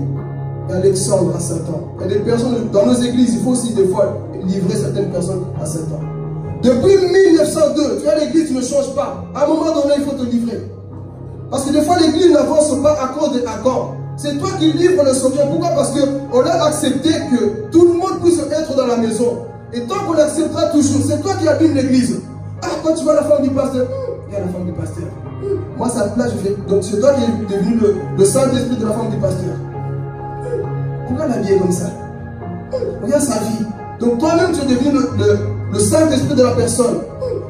Alexandre à Satan. Il y a des personnes dans nos églises, il faut aussi des fois livrer certaines personnes à Satan. Depuis 1902, tu as l'église, tu ne changes pas. À un moment donné, il faut te livrer. Parce que des fois, l'église n'avance pas à cause des accords. C'est toi qui livres le secret. Pourquoi? Parce qu'on a accepté que tout le monde puisse être dans la maison. Et tant qu'on acceptera toujours, c'est toi qui abîmes l'église. Ah, quand tu vois la femme du pasteur, il y a la femme du pasteur. Moi, ça te plaît, je fais. Donc, c'est toi qui es devenu le Saint-Esprit de la femme du pasteur. Pourquoi l'habiller comme ça? Regarde sa vie. Donc, toi-même, tu es devenu le Saint-Esprit de la personne.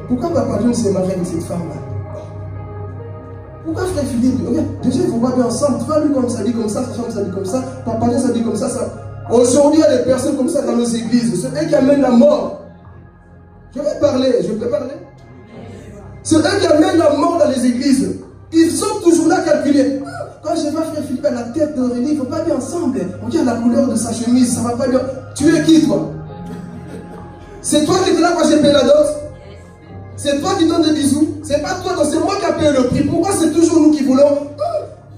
Pourquoi Papa John s'est marié avec cette femme-là? Pourquoi frère Philippe? Regarde, déjà, ils ne vont pas bien ensemble. Tu vois, lui, comme ça dit comme ça, sa femme, ça dit comme ça, Papa John, ça dit comme ça. Aujourd'hui, il y a des personnes comme ça dans nos églises. C'est eux qui amènent la mort. Je vais parler, je peux parler. C'est eux qui amènent la mort dans les églises. Ils sont toujours là calculés. Quand je vois frère Philippe à la tête d'Aurélie, il ne faut pas bien ensemble. On regarde la couleur de sa chemise, ça ne va pas bien. Tu es qui, toi? C'est toi qui es là quand j'ai payé la dot? C'est toi qui donne des bisous? C'est pas toi, donc c'est moi qui ai payé le prix. Pourquoi c'est toujours nous qui voulons?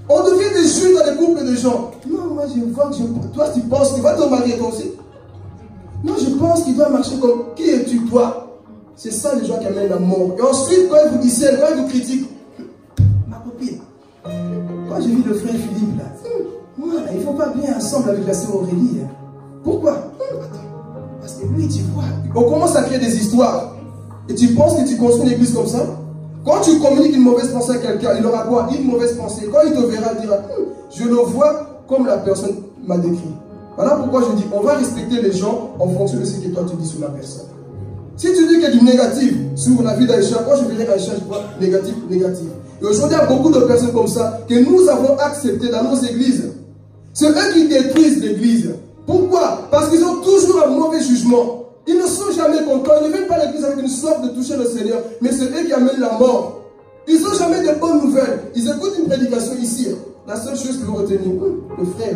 On devient des juges dans les couples de gens. Non, moi je vois que toi tu penses, tu vas te marier toi aussi? Non, je pense qu'il doit marcher comme... Qui es-tu, toi? C'est ça les gens qui amènent la mort. Et ensuite, quand ils vous disent, quand ils vous critiquent, ma copine, quand j'ai vu le frère Philippe là, moi, il ne faut pas bien ensemble avec la sœur Aurélie. Pourquoi? Attends, parce que lui, tu vois, on commence à créer des histoires. Et tu penses que tu construis une église comme ça? Quand tu communiques une mauvaise pensée à quelqu'un, il aura quoi? Une mauvaise pensée. Quand il te verra, il dira, je le vois comme la personne m'a décrit. Voilà pourquoi je dis, on va respecter les gens en fonction de ce que toi tu dis sur la personne. Si tu dis qu'il y a du négatif sur la vie d'Aïcha, quand je verrai Aïcha, je vois négatif, négatif. Et aujourd'hui, il y a beaucoup de personnes comme ça que nous avons acceptées dans nos églises. C'est eux qui détruisent l'église. Pourquoi? Parce qu'ils ont toujours un mauvais jugement. Ils ne sont jamais contents. Ils ne viennent pas à l'église avec une soif de toucher le Seigneur. Mais c'est eux qui amènent la mort. Ils n'ont jamais de bonnes nouvelles. Ils écoutent une prédication ici. La seule chose qu'ils vont retenir, le frère,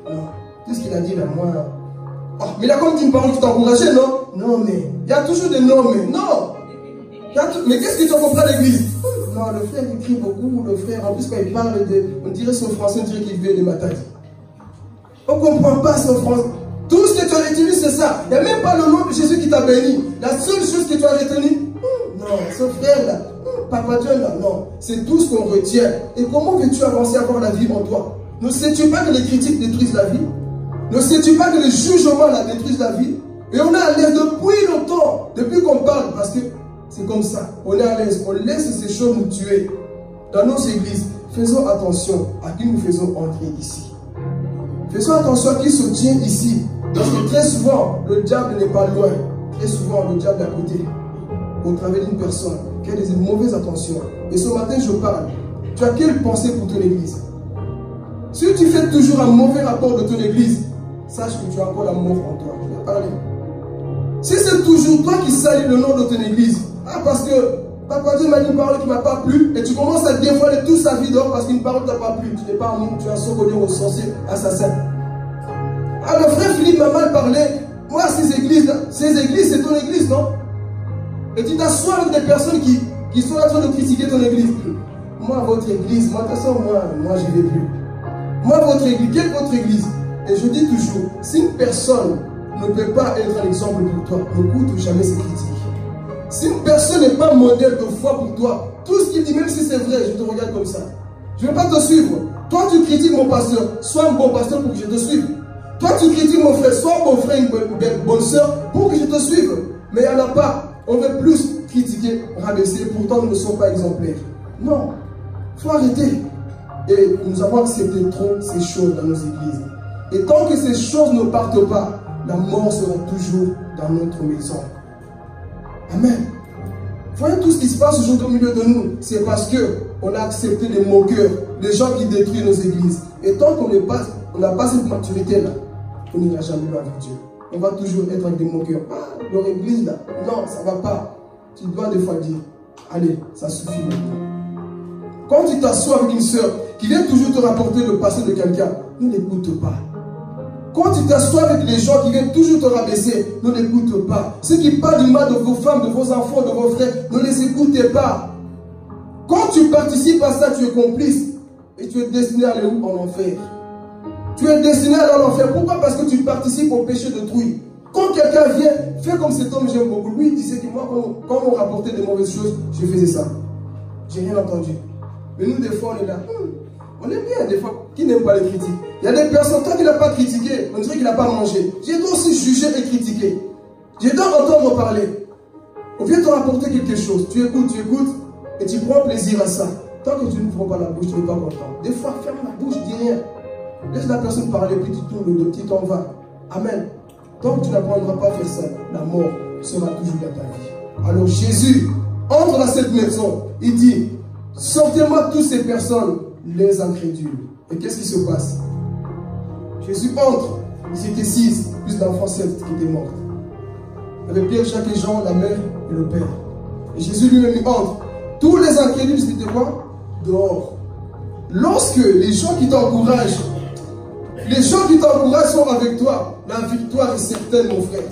non, tout ce qu'il a dit là, moi. Oh, mais il a comme dit une parole qui t'encourageait, non? Non, mais il y a toujours des non, mais non. Mais qu'est-ce que tu as compris à l'église? Non, le frère il crie beaucoup. Le frère, en plus, quand il parle, on dirait son français, on dirait qu'il veut des matins. On ne comprend pas son français. Tout ce que tu as retenu, c'est ça. Il n'y a même pas le nom de Jésus qui t'a béni. La seule chose que tu as retenu, non, ce frère-là, Papa Dieu là, non. C'est tout ce qu'on retient. Et comment veux-tu avancer à avoir la vie en toi? Ne sais-tu pas que les critiques détruisent la vie? Ne sais-tu pas que les jugements la détruisent la vie? Et on est à l'aise depuis longtemps, depuis qu'on parle, parce que c'est comme ça. On est à l'aise. On laisse ces choses nous tuer. Dans nos églises, faisons attention à qui nous faisons entrer ici. Faisons attention à qui se tient ici. Parce que très souvent, le diable n'est pas loin. Très souvent, le diable est à côté. Au travers d'une personne qui a des mauvaises intentions. Et ce matin, je parle. Tu as quelle pensée pour ton église? Si tu fais toujours un mauvais rapport de ton église, sache que tu as encore la mort en toi. Je vais parler. Si c'est toujours toi qui salis le nom de ton église, parce que Papa Dieu m'a dit une parole qui ne m'a pas plu, et tu commences à dévoiler toute sa vie dehors parce qu'une parole ne t'a pas plu. Tu n'es pas un homme, tu es un socolien au sorcier, assassin. Ah, le frère Philippe m'a mal parlé. Moi, ces églises, c'est ton église, non? Et tu t'assois avec des personnes qui sont en train de critiquer ton église. Moi, votre église, moi, de toute façon, moi, je ne vais plus. Moi, votre église, quelle votre église? Et je dis toujours, si une personne ne peut pas être un exemple pour toi, n'écoute jamais ses critiques. Si une personne n'est pas modèle de foi pour toi, tout ce qu'il dit, même si c'est vrai, je te regarde comme ça. Je ne vais pas te suivre. Toi, tu critiques mon pasteur, sois un bon pasteur pour que je te suive. Toi, tu critiques mon frère, sois un bon frère, une bonne soeur pour que je te suive. Mais il n'y en a pas. On veut plus critiquer, rabaisser, pourtant nous ne sommes pas exemplaires. Non, il faut arrêter. Et nous avons accepté trop ces choses dans nos églises. Et tant que ces choses ne partent pas, la mort sera toujours dans notre maison. Amen. Voyez tout ce qui se passe aujourd'hui au milieu de nous. C'est parce qu'on a accepté les moqueurs, les gens qui détruisent nos églises. Et tant qu'on n'a pas cette maturité-là, on n'ira jamais loin avec Dieu. On va toujours être avec des moqueurs. Ah, leur église là, non, ça ne va pas. Tu dois des fois dire, allez, ça suffit maintenant. Quand tu t'assois avec une soeur qui vient toujours te rapporter le passé de quelqu'un, ne l'écoute pas. Quand tu t'assois avec les gens qui viennent toujours te rabaisser, ne l'écoute pas. Ceux qui parlent du mal de vos femmes, de vos enfants, de vos frères, ne les écoutez pas. Quand tu participes à ça, tu es complice. Et tu es destiné à aller où? En enfer. Tu es destiné à aller en enfer. Pourquoi? Parce que tu participes au péché d'autrui. Quand quelqu'un vient, fais comme cet homme, j'aime beaucoup. Lui, il disait que moi, quand on rapportait des mauvaises choses, je faisais ça. J'ai rien entendu. Mais nous, des fois, on est là. On est bien, des fois. Qui n'aime pas les critiques? Il y a des personnes, tant qu'il n'a pas critiqué, on dirait qu'il n'a pas mangé. Je dois aussi juger et critiquer. Je dois entendre parler. On vient te rapporter quelque chose. Tu écoutes, et tu prends plaisir à ça. Tant que tu ne prends pas la bouche, tu n'es pas content. Des fois, ferme la bouche, dis rien. Laisse la personne parler, puis tu tournes le dos, tu t'en vas. Amen. Tant que tu n'apprendras pas à faire ça, la mort sera toujours dans ta vie. Alors Jésus entre dans cette maison. Il dit, sortez-moi toutes ces personnes, les incrédules. Et qu'est-ce qui se passe? Jésus entre. Ils étaient 6, plus d'enfants 7 qui étaient morts. Il y avait Pierre, Jacques et Jean, la mère et le père. Et Jésus lui-même il entre. Tous les incrédules, c'était quoi? Dehors. Lorsque les gens qui t'encouragent, sont avec toi, la victoire est certaine, mon frère.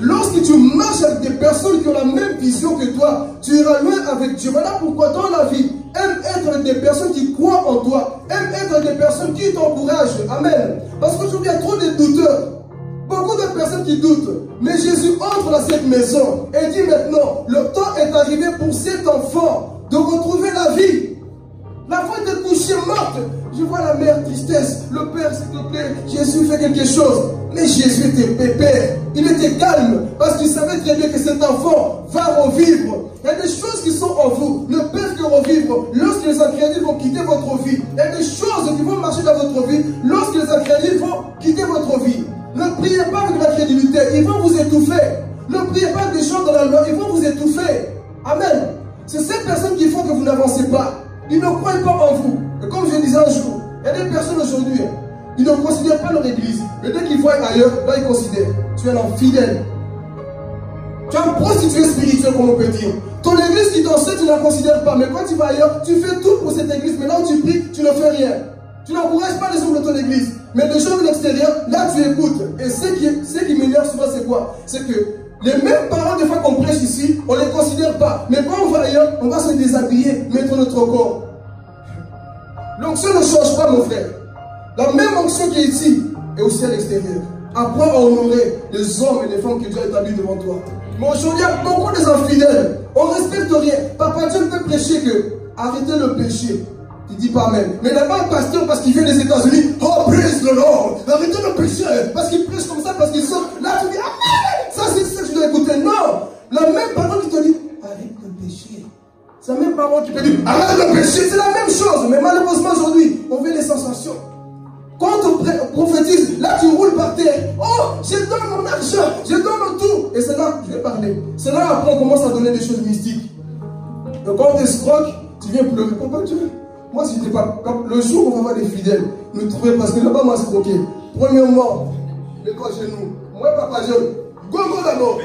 Lorsque tu marches avec des personnes qui ont la même vision que toi, tu iras loin avec Dieu. Voilà pourquoi dans la vie, aime être avec des personnes qui croient en toi, aime être avec des personnes qui t'encouragent. Amen. Parce qu'aujourd'hui, il y a trop de douteurs. Beaucoup de personnes qui doutent. Mais Jésus entre dans cette maison et dit maintenant, le temps est arrivé pour cet enfant de retrouver la vie. La foi était couchée morte. Je vois la mère tristesse. Le père, s'il te plaît, Jésus fait quelque chose. Mais Jésus était pépère. Il était calme parce qu'il savait très bien que cet enfant va revivre. Il y a des choses qui sont en vous, ne peuvent que revivre lorsque les incrédules vont quitter votre vie. Il y a des choses qui vont marcher dans votre vie lorsque les incrédules vont quitter votre vie. Ne priez pas avec l'incrédulité, ils vont vous étouffer. Ne priez pas avec des gens dans la loi, ils vont vous étouffer. Amen. C'est ces personnes qui font que vous n'avancez pas. Ils ne croient pas en vous. Et comme je disais un jour, il y a des personnes aujourd'hui, ils ne considèrent pas leur église. Mais dès qu'ils voient ailleurs, là ils considèrent. Tu es un infidèle. Tu es un prostitué spirituel, comme on peut dire. Ton église qui t'enseigne, tu ne la considères pas. Mais quand tu vas ailleurs, tu fais tout pour cette église. Mais là où tu pries, tu ne fais rien. Tu n'encourages pas les hommes de ton église. Mais les gens de l'extérieur, là tu écoutes. Et ce qui m'énerve souvent, c'est quoi? C'est que les mêmes paroles, des fois qu'on prêche ici, on ne les considère pas. Mais quand on va ailleurs, on va se déshabiller, mettre notre corps. L'onction ne change pas, mon frère. La même onction qui est ici est aussi à l'extérieur. Apprends à honorer les hommes et les femmes que Dieu a établis devant toi. Mais aujourd'hui, il y a beaucoup des infidèles. On ne respecte rien. Papa Dieu peut prêcher que arrêtez le péché. Tu dis pas même. Mais là-bas, un pasteur, parce qu'il vient des États-Unis, oh, praise the Lord, arrêtez le péché. Parce qu'il prêche comme ça, parce qu'il sort. Là, tu dis, ah, ça c'est ça que tu dois écouter. Non. La même parole qui te dit, arrête le péché. C'est la même parole qui te dit, arrête le péché. C'est la même chose. Mais malheureusement, aujourd'hui, on veut les sensations. Quand on prophétise, là tu roules par terre. Oh, je donne mon argent, je donne tout. Et c'est là que je vais parler. C'est là après on commence à donner des choses mystiques. Donc quand on t'escroque, tu viens pleurer. Papa Dieu, moi si j'étais pas. Le jour où on va voir des fidèles, nous trouver parce que là-bas, moi escroqué. Premièrement, mets-toi à genoux. Moi, Papa Dieu, gogo d'abord.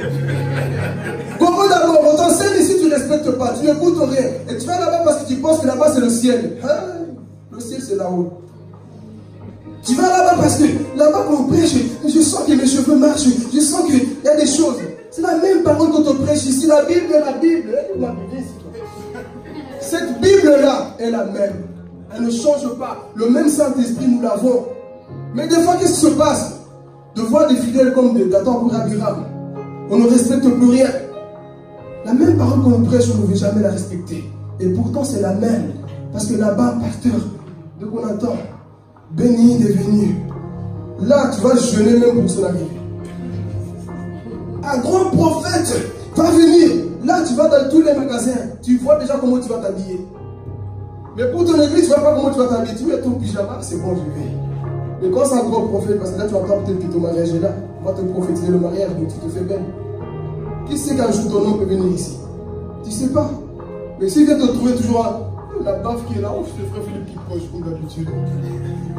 Gogo d'abord. On t'enseigne ici, tu ne respectes pas, tu n'écoutes rien. Et tu vas là-bas parce que tu penses que là-bas c'est le ciel. Hein? Le ciel c'est là-haut. Tu vas là-bas parce que là-bas quand on prêche, je sens que mes cheveux marchent, je sens qu'il y a des choses. C'est la même parole quand on prêche ici. La Bible est la Bible. Cette Bible-là est la même. Elle ne change pas. Le même Saint-Esprit, nous l'avons. Mais des fois, qu'est-ce qui se passe? De voir des fidèles comme Dathan pour Abiram. On ne respecte plus rien. La même parole qu'on prêche, on ne veut jamais la respecter. Et pourtant, c'est la même. Parce que là-bas, pasteur, de qu'on attend, béni est venu. Là, tu vas jeûner même pour son arrivée. Un grand prophète va venir. Là, tu vas dans tous les magasins. Tu vois déjà comment tu vas t'habiller. Mais pour ton église, tu ne vois pas comment tu vas t'habiller. Tu mets ton pyjama, c'est bon, je vais. Mais quand c'est un grand prophète, parce que là, tu entends peut-être que ton mariage est là. On va te prophétiser le mariage, donc tu te fais belle. Qui sait qu'un jour ton homme peut venir ici? Tu ne sais pas. Mais s'il vient te trouver toujours la baffe qui est là, oh, je te ferai Philippe qui proche comme d'habitude.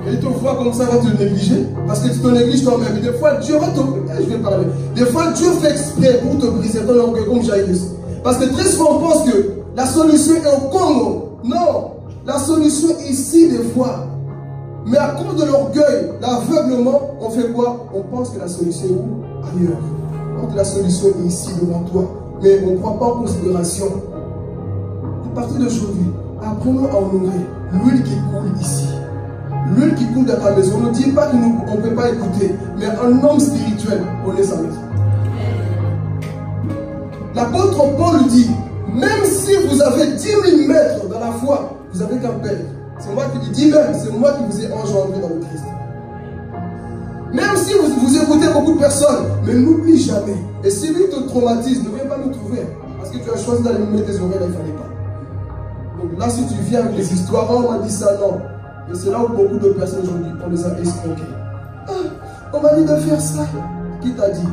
Et il te voit comme ça, va te négliger. Parce que tu te négliges toi-même. Des fois, Dieu va te... Je vais parler. Des fois, Dieu fait exprès pour te briser ton orgueil comme Jairus. Parce que très souvent, on pense que la solution est au Congo. Non. La solution ici, des fois. Mais à cause de l'orgueil, l'aveuglement, on fait quoi? On pense que la solution est où? Ailleurs. Alors que la solution est ici devant toi. Mais on ne prend pas en considération. À partir d'aujourd'hui, apprenons à honorer l'huile qui coule ici. L'huile qui coule dans ta maison. Ne dis pas qu'on ne peut pas écouter. Mais un homme spirituel connaît sa maison. L'apôtre Paul dit, même si vous avez 10 000 mètres dans la foi, vous avez qu'un père. C'est moi qui dis même, c'est moi qui vous ai engendré dans le Christ. Même si vous écoutez beaucoup de personnes, mais n'oublie jamais. Et si lui te traumatise, ne viens pas nous trouver. Parce que tu as choisi d'allumer tes oreilles, là, il ne fallait pas. Donc là, si tu viens avec des histoires, oh, on m'a dit ça, non. Et c'est là où beaucoup de personnes aujourd'hui, on les a escroqués. Ah, on m'a dit de faire ça. Qui t'a dit?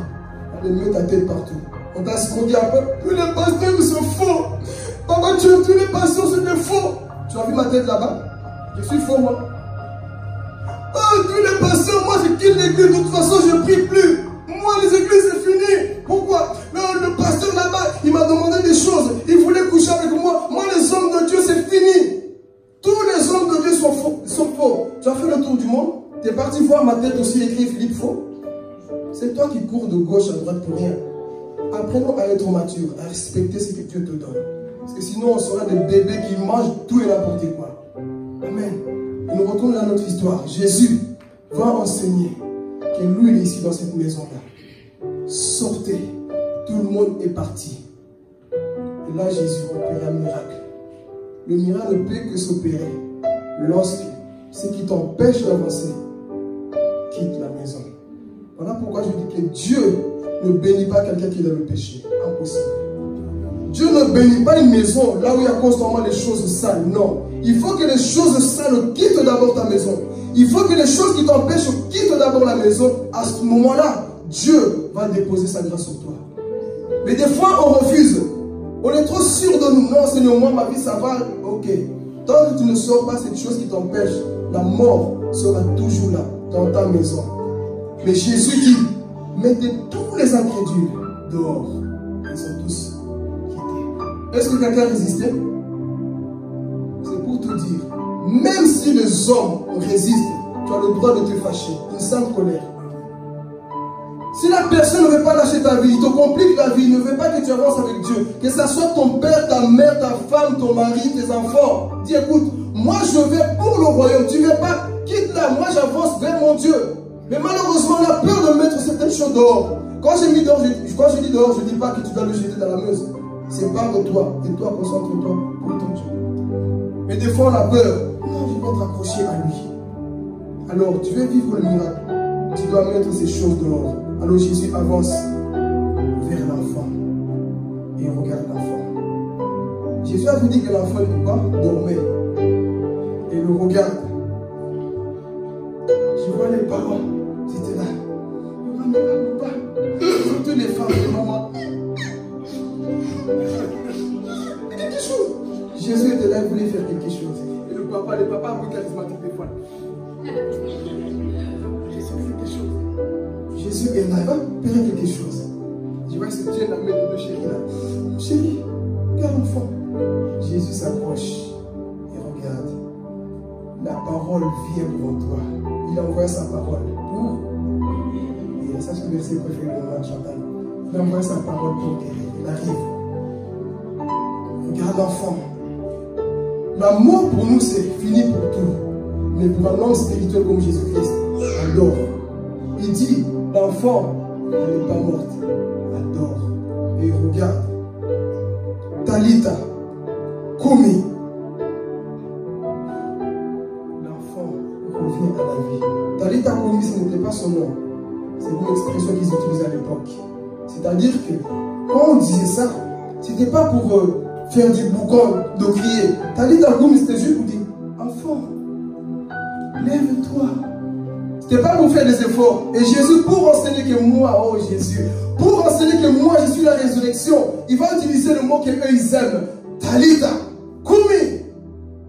Allez, mets ta tête partout. On t'a escroqué un peu. Tous les pasteurs sont faux. Papa, tous les pasteurs sont des faux. Tu as vu ma tête là-bas? Je suis faux, moi. Oh, tous les pasteurs, moi, je quitte l'église. De toute façon, je ne prie plus. Moi, les églises, c'est fini. Pourquoi? Le pasteur là-bas, il m'a demandé des choses. Il voulait coucher avec moi. Moi, les hommes de Dieu, c'est fini. Tous les hommes de Dieu sont faux. Tu as fait le tour du monde. Tu es parti voir ma tête aussi écrit Philippe faux. C'est toi qui cours de gauche à droite pour rien. Apprenons à être mature, à respecter ce que Dieu te donne. Parce que sinon, on sera des bébés qui mangent tout et n'importe quoi. Amen. Et nous retournons à notre histoire. Jésus va enseigner que lui, il est ici dans cette maison-là. Sortez. Tout le monde est parti. Et là, Jésus opère un miracle. Le miracle ne peut que s'opérer lorsque ce qui t'empêche d'avancer quitte la maison. Voilà pourquoi je dis que Dieu ne bénit pas quelqu'un qui est dans le péché. Impossible. Dieu ne bénit pas une maison là où il y a constamment les choses sales. Non. Il faut que les choses sales quittent d'abord ta maison. Il faut que les choses qui t'empêchent quittent d'abord la maison. À ce moment-là, Dieu va déposer sa grâce sur toi. Mais des fois, on refuse. On est trop sûr de nous. Non, Seigneur, moi, ma vie, ça va. Ok. Tant que tu ne sors pas cette chose qui t'empêche, la mort sera toujours là, dans ta maison. Mais Jésus dit, mettez tous les incrédules dehors. Ils sont tous quittés. Est-ce que quelqu'un résistait? C'est pour te dire, même si les hommes résistent, tu as le droit de te fâcher, une sainte colère. Si la personne ne veut pas lâcher ta vie, il te complique la vie, il ne veut pas que tu avances avec Dieu, que ce soit ton père, ta mère, ta femme, ton mari, tes enfants, dis écoute, moi je vais pour le royaume, tu ne veux pas, quitte là, moi j'avance vers mon Dieu. Mais malheureusement, on a peur de mettre certaines choses dehors. Quand je dis dehors, je ne dis pas que tu dois le jeter dans la Meuse. C'est pas de toi. Et toi, concentre-toi pour ton Dieu. Mais des fois, on a peur. Non, je vais être accroché à lui. Alors, tu veux vivre le miracle. Tu dois mettre ces choses dehors. Alors Jésus avance vers l'enfant. Et regarde l'enfant. Jésus a dit que l'enfant dormait. Et le regarde. Je vois les parents, c'était là. Papa, surtout les femmes, les mamans. Quelque chose. Jésus était là, il voulait faire quelque chose. Et le papa un peu charismatique des fois. Jésus fait quelque chose. Jésus est là, il va faire quelque chose. Je vois que c'est Dieu la main de chérie là. Chérie, regarde l'enfant. Jésus s'approche et regarde. La parole vient devant toi. Il envoie sa parole pour. Et ça, c'est le verset préféré de moi, Chantal. Il envoie sa parole pour guérir. Il arrive. Regarde l'enfant. L'amour pour nous, c'est fini pour tout. Mais pour un homme spirituel comme Jésus-Christ, adore. Il dit, l'enfant, elle n'est pas morte. Adore. Et regarde. Talita, Komi. Revient à la vie. Talita Komi, ce n'était pas son nom. C'est une expression qu'ils utilisaient à l'époque. C'est-à-dire que quand on disait ça, ce n'était pas pour faire du boucan, de crier. Talita Komi, c'était juste pour dire enfant, lève-toi. Ce n'était pas pour faire des efforts. Et Jésus, pour enseigner que moi, oh Jésus, pour enseigner que moi je suis la résurrection, il va utiliser le mot qu'eux ils aiment. Talita Komi.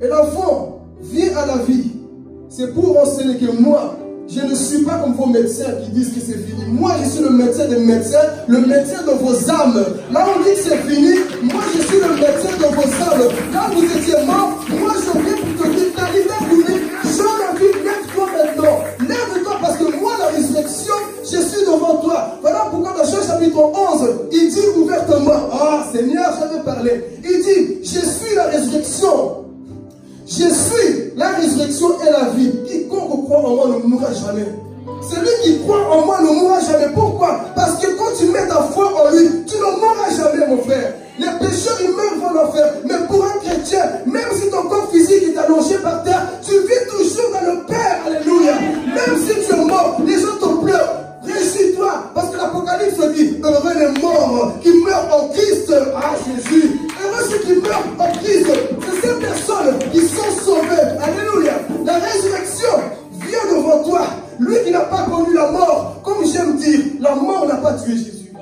Et l'enfant vient à la vie. C'est pour enseigner que moi, je ne suis pas comme vos médecins qui disent que c'est fini. Moi, je suis le médecin des médecins, le médecin de vos âmes. Là, on dit que c'est fini. Moi, je suis le médecin de vos âmes. Là, vous étiez mort. Moi, je viens pour te dire, Talita Koumi, change la vie, lève-toi. résurrection et la vie. Quiconque croit en moi ne mourra jamais. Celui qui croit en moi ne mourra jamais. Pourquoi? Parce que quand tu mets ta foi en lui, tu ne mourras jamais, mon frère. Les pécheurs, ils meurent dans l'enfer. Mais pour un chrétien, même si ton corps physique est allongé par terre, tu vis toujours dans le Père. Alléluia. Même si tu es mort, les gens te pleurent. Réjouis-toi, parce que l'Apocalypse dit, heureux les morts qui meurent en Christ. Ah, Jésus. Heureux ceux qui meurent en Christ. C'est ces personnes qui sont sauvées. Alléluia. La résurrection vient devant toi. Lui qui n'a pas connu la mort, comme j'aime dire, la mort n'a pas tué Jésus.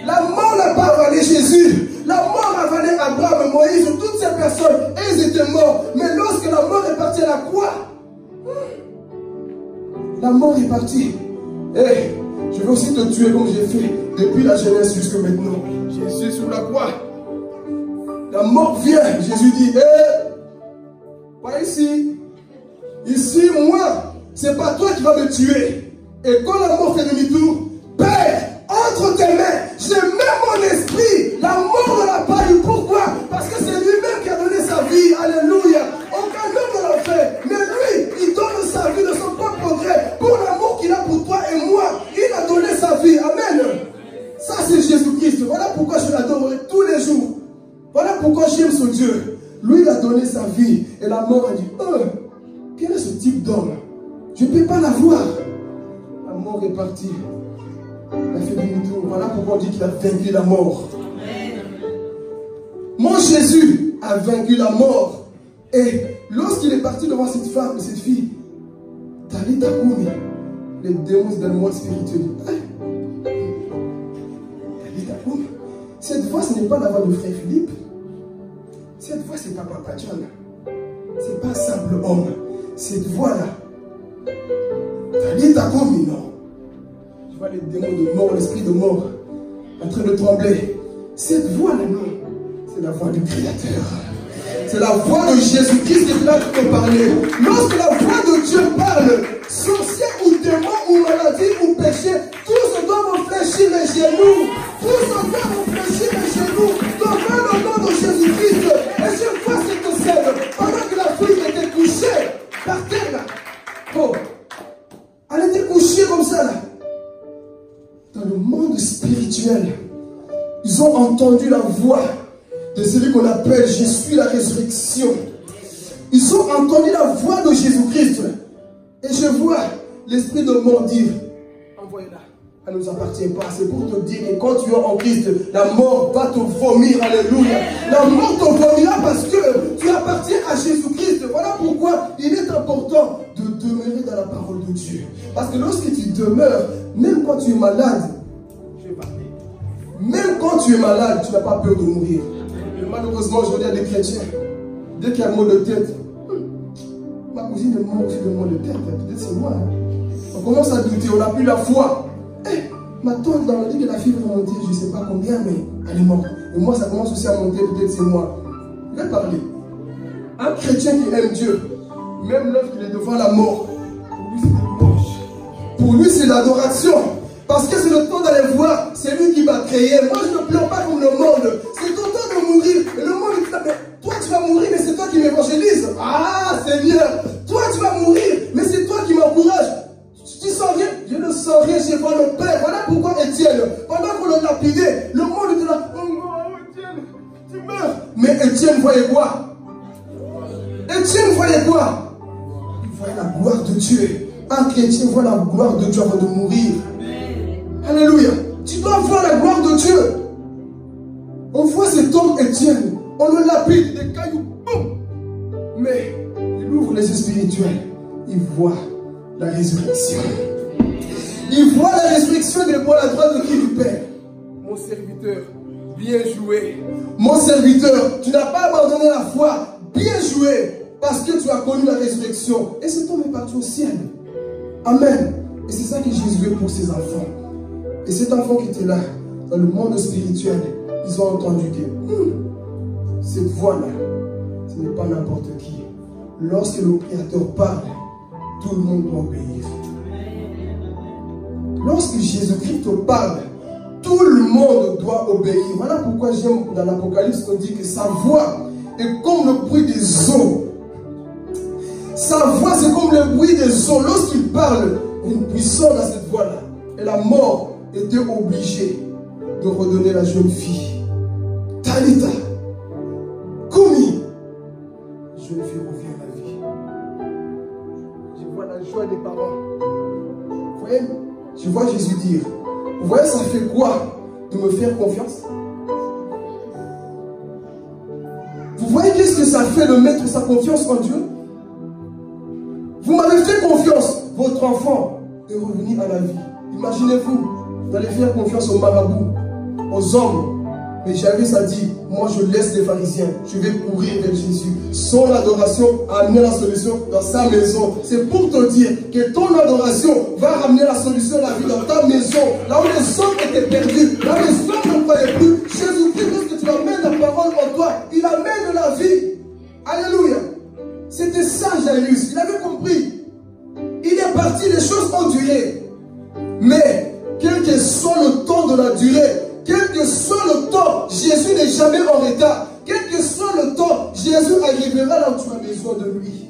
La mort n'a pas avalé Jésus. La mort a avalé Abraham, Moïse, toutes ces personnes, elles étaient morts. Mais lorsque la mort est partie à la croix, la mort est partie. Et je vais aussi te tuer comme j'ai fait depuis la jeunesse jusqu'à maintenant. Jésus sur la croix. La mort vient. Jésus dit, pas ici. Ici, moi, c'est pas toi qui vas me tuer. Et quand la mort fait demi-tour, Père, entre tes mains, je mets mon esprit. La mort ne l'a pas eu. Pourquoi? Parce que c'est lui-même qui a donné sa vie. Alléluia. Aucun homme ne l'a fait. Mais lui, il donne sa vie de son propre gré. Pour l'amour qu'il a pour toi et moi, il a donné sa vie. Amen. Ça, c'est Jésus-Christ. Voilà pourquoi je l'adorerai tous les jours. Voilà pourquoi j'aime ce Dieu. Lui, il a donné sa vie. Et la mort a dit, quel est ce type d'homme? Je ne peux pas la voir. La mort est partie. Il a fait demi-tour. Voilà pourquoi on dit qu'il a vaincu la mort. Mon Jésus a vaincu la mort. Et lorsqu'il est parti devant cette femme, cette fille, Talita Koumi, les démons dans le monde spirituel. Talita Koumi. Cette voix, ce n'est pas la voix de frère Philippe. Cette voix, ce n'est pas Papa John. Ce n'est pas un simple homme. Cette voix-là, Talita Koumi, non. Je vois les démons de mort, l'esprit de mort, en train de trembler. Cette voix-là, non. C'est la voix du Créateur. C'est la voix de Jésus-Christ qui est là pour te parler. Lorsque la voix de Dieu parle, sorcier ou démon ou maladie ou péché, tous doivent fléchir les genoux. Tous doivent fléchir les genoux devant le nom de Jésus-Christ. Et je vois cette scène pendant que la fille était couchée par terre là. Oh, elle était couchée comme ça là. Dans le monde spirituel, ils ont entendu la voix de celui qu'on appelle je suis la résurrection. Ils ont entendu la voix de Jésus-Christ. Et je vois l'esprit de mort dire, envoyez-la, elle ne nous appartient pas. C'est pour te dire que quand tu es en Christ, la mort va te vomir. Alléluia. La mort te vomira parce que tu appartiens à Jésus-Christ. Voilà pourquoi il est important de demeurer dans la parole de Dieu. Parce que lorsque tu demeures, même quand tu es malade, même quand tu es malade, tu n'as pas peur de mourir. Mais malheureusement, aujourd'hui, il y a des chrétiens. Dès qu'il y a un mot de tête, ma cousine est morte aussi de mot de tête. Peut-être c'est moi. On commence à douter, on n'a plus la foi. Ma tante m'a dit que la fille va monter, je ne sais pas combien, mais elle est morte. Et moi, ça commence aussi à monter, peut-être c'est moi. Je vais parler. Un chrétien qui aime Dieu, même lorsqu'il est devant la mort, pour lui c'est des louanges. Pour lui c'est l'adoration. Parce que c'est le temps d'aller voir, c'est lui qui m'a créé. Moi je ne pleure pas comme le monde. C'est ton temps de mourir. Et le monde dit, mais toi tu vas mourir, mais c'est toi qui m'évangélise. Ah Seigneur, toi tu vas mourir, mais c'est toi qui m'encourage. Tu sens rien? Je ne sens rien, je vois le Père. Voilà pourquoi Étienne, pendant qu'on le lapidait, le monde était là. Oh Étienne, tu meurs. Mais Étienne voyait quoi? Étienne voyait quoi? Il voyait la gloire de Dieu. Un chrétien voit la gloire de Dieu avant de mourir. Alléluia. Tu dois voir la gloire de Dieu. On voit cet homme Étienne. On le lapide, des cailloux. Boum. Mais il ouvre les yeux spirituels. Il voit la résurrection. Il voit la résurrection des bois à la droite de qui du Père. Mon serviteur, bien joué. Mon serviteur, tu n'as pas abandonné la foi. Bien joué. Parce que tu as connu la résurrection. Et cet homme est parti au ciel. Amen. Et c'est ça que Jésus veut pour ses enfants. Et cet enfant qui était là, dans le monde spirituel, ils ont entendu que cette voix-là, ce n'est pas n'importe qui. Lorsque le Créateur parle, tout le monde doit obéir. Lorsque Jésus-Christ parle, tout le monde doit obéir. Voilà pourquoi j'aime dans l'Apocalypse qu'on dit que sa voix est comme le bruit des eaux. Sa sa voix, c'est comme le bruit des eaux. Lorsqu'il parle, il y a une puissance dans cette voix-là. Et la mort était obligée de redonner la jeune fille. Talita, Koumi. La jeune fille revient à la vie. Je vois la joie des parents. Vous voyez, je vois Jésus dire, vous voyez, ça fait quoi de me faire confiance? Vous voyez qu'est-ce que ça fait de mettre sa confiance en Dieu? Vous m'avez fait confiance, votre enfant est revenu à la vie. Imaginez-vous, vous allez faire confiance aux marabouts, aux hommes. Mais Jairus a dit, moi je laisse les pharisiens, je vais courir vers Jésus. Son adoration a amené la solution dans sa maison. C'est pour te dire que ton adoration va ramener la solution à la vie dans ta maison. Là où les hommes étaient perdus, là où les hommes ne croyaient plus, Jésus-Christ, lorsque tu amènes la parole en toi, il amène la vie. Alléluia. C'était ça Jairus, il avait compris. Il est parti, les choses ont duré. Mais, quel que soit le temps de la durée, quel que soit le temps, Jésus n'est jamais en retard. Quel que soit le temps, Jésus arrivera là où tu as besoin de lui.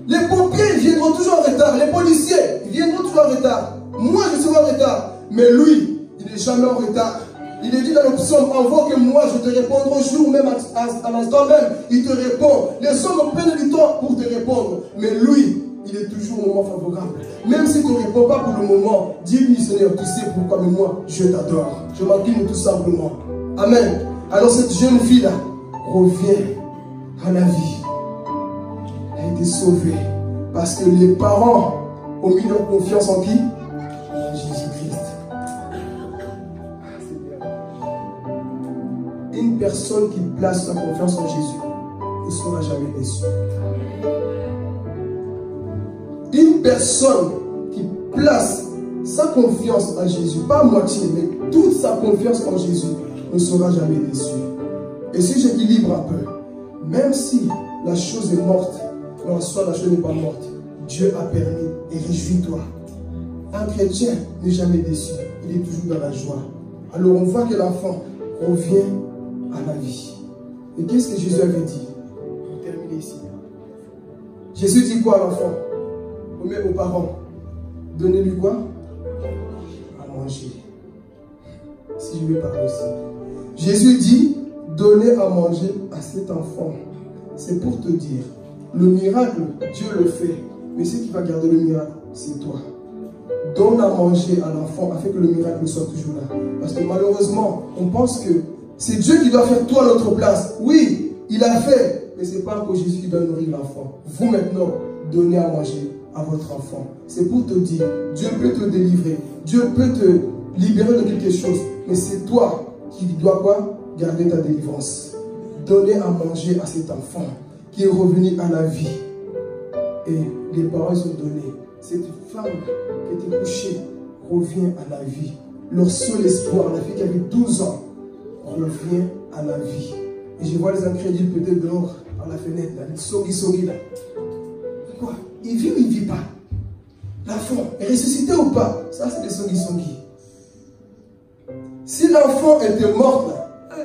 Les pompiers viendront toujours en retard. Les policiers viendront toujours en retard. Moi, je serai en retard. Mais lui, il n'est jamais en retard. Il est dit dans le psaume, invoque-moi, je te répondrai au jour même, à l'instant même. Il te répond. Les hommes prennent du temps pour te répondre. Mais lui, il est toujours au moment favorable. Même s'il ne te répond pas pour le moment, dis-lui, Seigneur, tu sais pourquoi, mais moi, je t'adore. Je m'incline tout simplement. Amen. Alors cette jeune fille-là revient à la vie. Elle a été sauvée. Parce que les parents ont mis leur confiance en qui? En Jésus-Christ. Une personne qui place sa confiance en Jésus ne sera jamais déçue. Une personne qui place sa confiance en Jésus, pas à moitié, mais toute sa confiance en Jésus, ne sera jamais déçue. Et si j'équilibre un peu, même si la chose est morte, mais en soi la chose n'est pas morte, Dieu a permis, et réjouis-toi. Un chrétien n'est jamais déçu, il est toujours dans la joie. Alors on voit que l'enfant revient à la vie. Et qu'est-ce que Jésus avait dit? On termine ici. Jésus dit quoi à l'enfant? Aux parents, donnez-lui quoi? À manger. Si je vais parler aussi. Jésus dit, donnez à manger à cet enfant. C'est pour te dire, le miracle, Dieu le fait. Mais ce qui va garder le miracle, c'est toi. Donne à manger à l'enfant afin que le miracle soit toujours là. Parce que malheureusement, on pense que c'est Dieu qui doit faire tout à notre place. Oui, il a fait. Mais ce n'est pas encore Jésus qui doit nourrir l'enfant. Vous maintenant, donnez à manger à votre enfant. C'est pour te dire, Dieu peut te délivrer, Dieu peut te libérer de quelque chose, mais c'est toi qui dois quoi? Garder ta délivrance. Donner à manger à cet enfant qui est revenu à la vie. Et les parents ont donné. Cette femme qui était couchée revient à la vie. Leur seul espoir, la fille qui avait 12 ans, revient à la vie. Et je vois les incrédules peut-être dehors, à la fenêtre, là, les sogi là. Quoi? Il vit ou il ne vit pas? L'enfant est ressuscité ou pas? Ça, c'est des sogi. Si l'enfant était mort, là,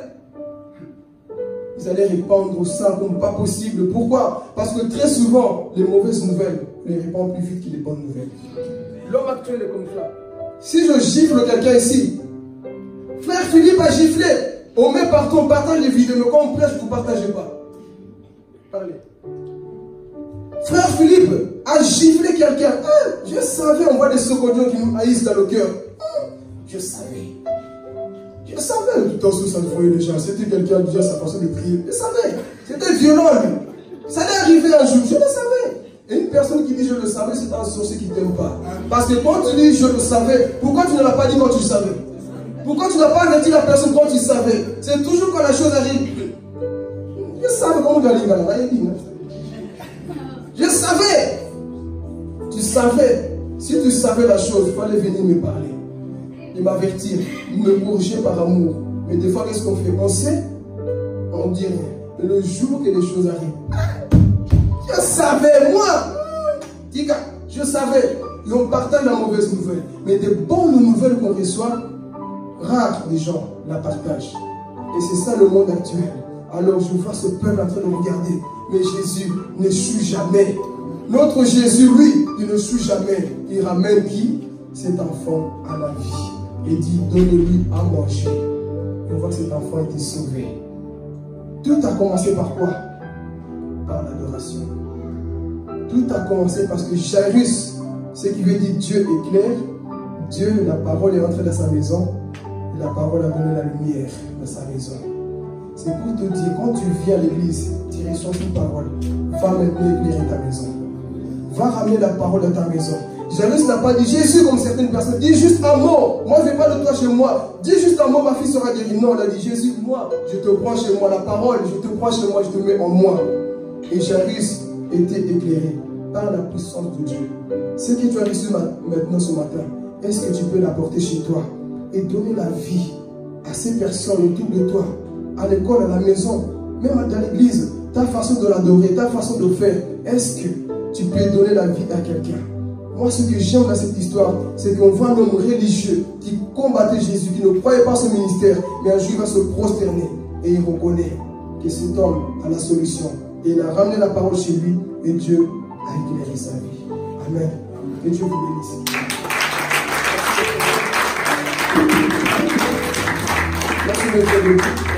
ils allaient répandre ça comme pas possible. Pourquoi? Parce que très souvent, les mauvaises nouvelles les répandent plus vite que les bonnes nouvelles. L'homme actuel est comme ça. Si je gifle quelqu'un ici, frère Philippe a giflé, on met partout, on partage les vidéos, mais quand on prêche, vous ne partagez pas. Parlez. Frère Philippe a giflé quelqu'un. Je savais, on voit des socodions qui nous haïssent dans le cœur. Je savais. Je savais. Tout en dessous, ça se voyait déjà. C'était quelqu'un déjà sa façon de prier. Je savais. C'était violent, lui. Ça allait arriver un jour. Je le savais. Et une personne qui dit je le savais, c'est un sorcier qui ne t'aime pas. Parce que quand tu dis je le savais, pourquoi tu ne l'as pas dit quand tu savais? Pourquoi tu n'as pas averti la personne quand tu savais? C'est toujours quand la chose arrive. Je savais comment tu allais là. Je savais. Tu savais. Si tu savais la chose, il fallait venir me parler. Et m'avertir. Me corriger par amour. Mais des fois, qu'est-ce qu'on fait? On sait, on dit rien. Mais le jour que les choses arrivent, je savais, moi. Tika, je savais. Et on partage la mauvaise nouvelle. Mais des bonnes nouvelles qu'on reçoit, rares les gens la partagent. Et c'est ça le monde actuel. Alors je vois ce peuple en train de regarder. Mais Jésus n'échoue jamais. Notre Jésus, lui, il ne suit jamais. Il ramène qui? Cet enfant à la vie. Et dit, donne-lui à manger. Et on voit que cet enfant a été sauvé. Tout a commencé par quoi? Par l'adoration. Tout a commencé parce que Jairus, ce qui veut dire Dieu est clair, Dieu, la parole est entrée dans sa maison, et la parole a donné la lumière dans sa maison. C'est pour te dire, quand tu viens à l'église, tu reçois une parole, va maintenant éclairer ta maison. Va ramener la parole dans ta maison. Jairus n'a pas dit Jésus comme certaines personnes, dis juste un mot, moi je ne vais pas de toi chez moi, dis juste un mot, ma fille sera guérie. Non, il a dit Jésus, moi, je te prends chez moi, la parole, je te prends chez moi, je te mets en moi. Et Jairus était éclairé par la puissance de Dieu. Ce que tu as reçu maintenant ce matin, est-ce que tu peux l'apporter chez toi et donner la vie à ces personnes autour de toi, à l'école, à la maison, même dans l'église, ta façon de l'adorer, ta façon de faire, est-ce que tu peux donner la vie à quelqu'un? Moi, ce que j'aime dans cette histoire, c'est qu'on voit un homme religieux qui combattait Jésus, qui ne croyait pas à ce ministère, mais un jour il va se prosterner et il reconnaît que cet homme a la solution. Et il a ramené la parole chez lui et Dieu a éclairé sa vie. Amen. Que Dieu vous bénisse. Merci de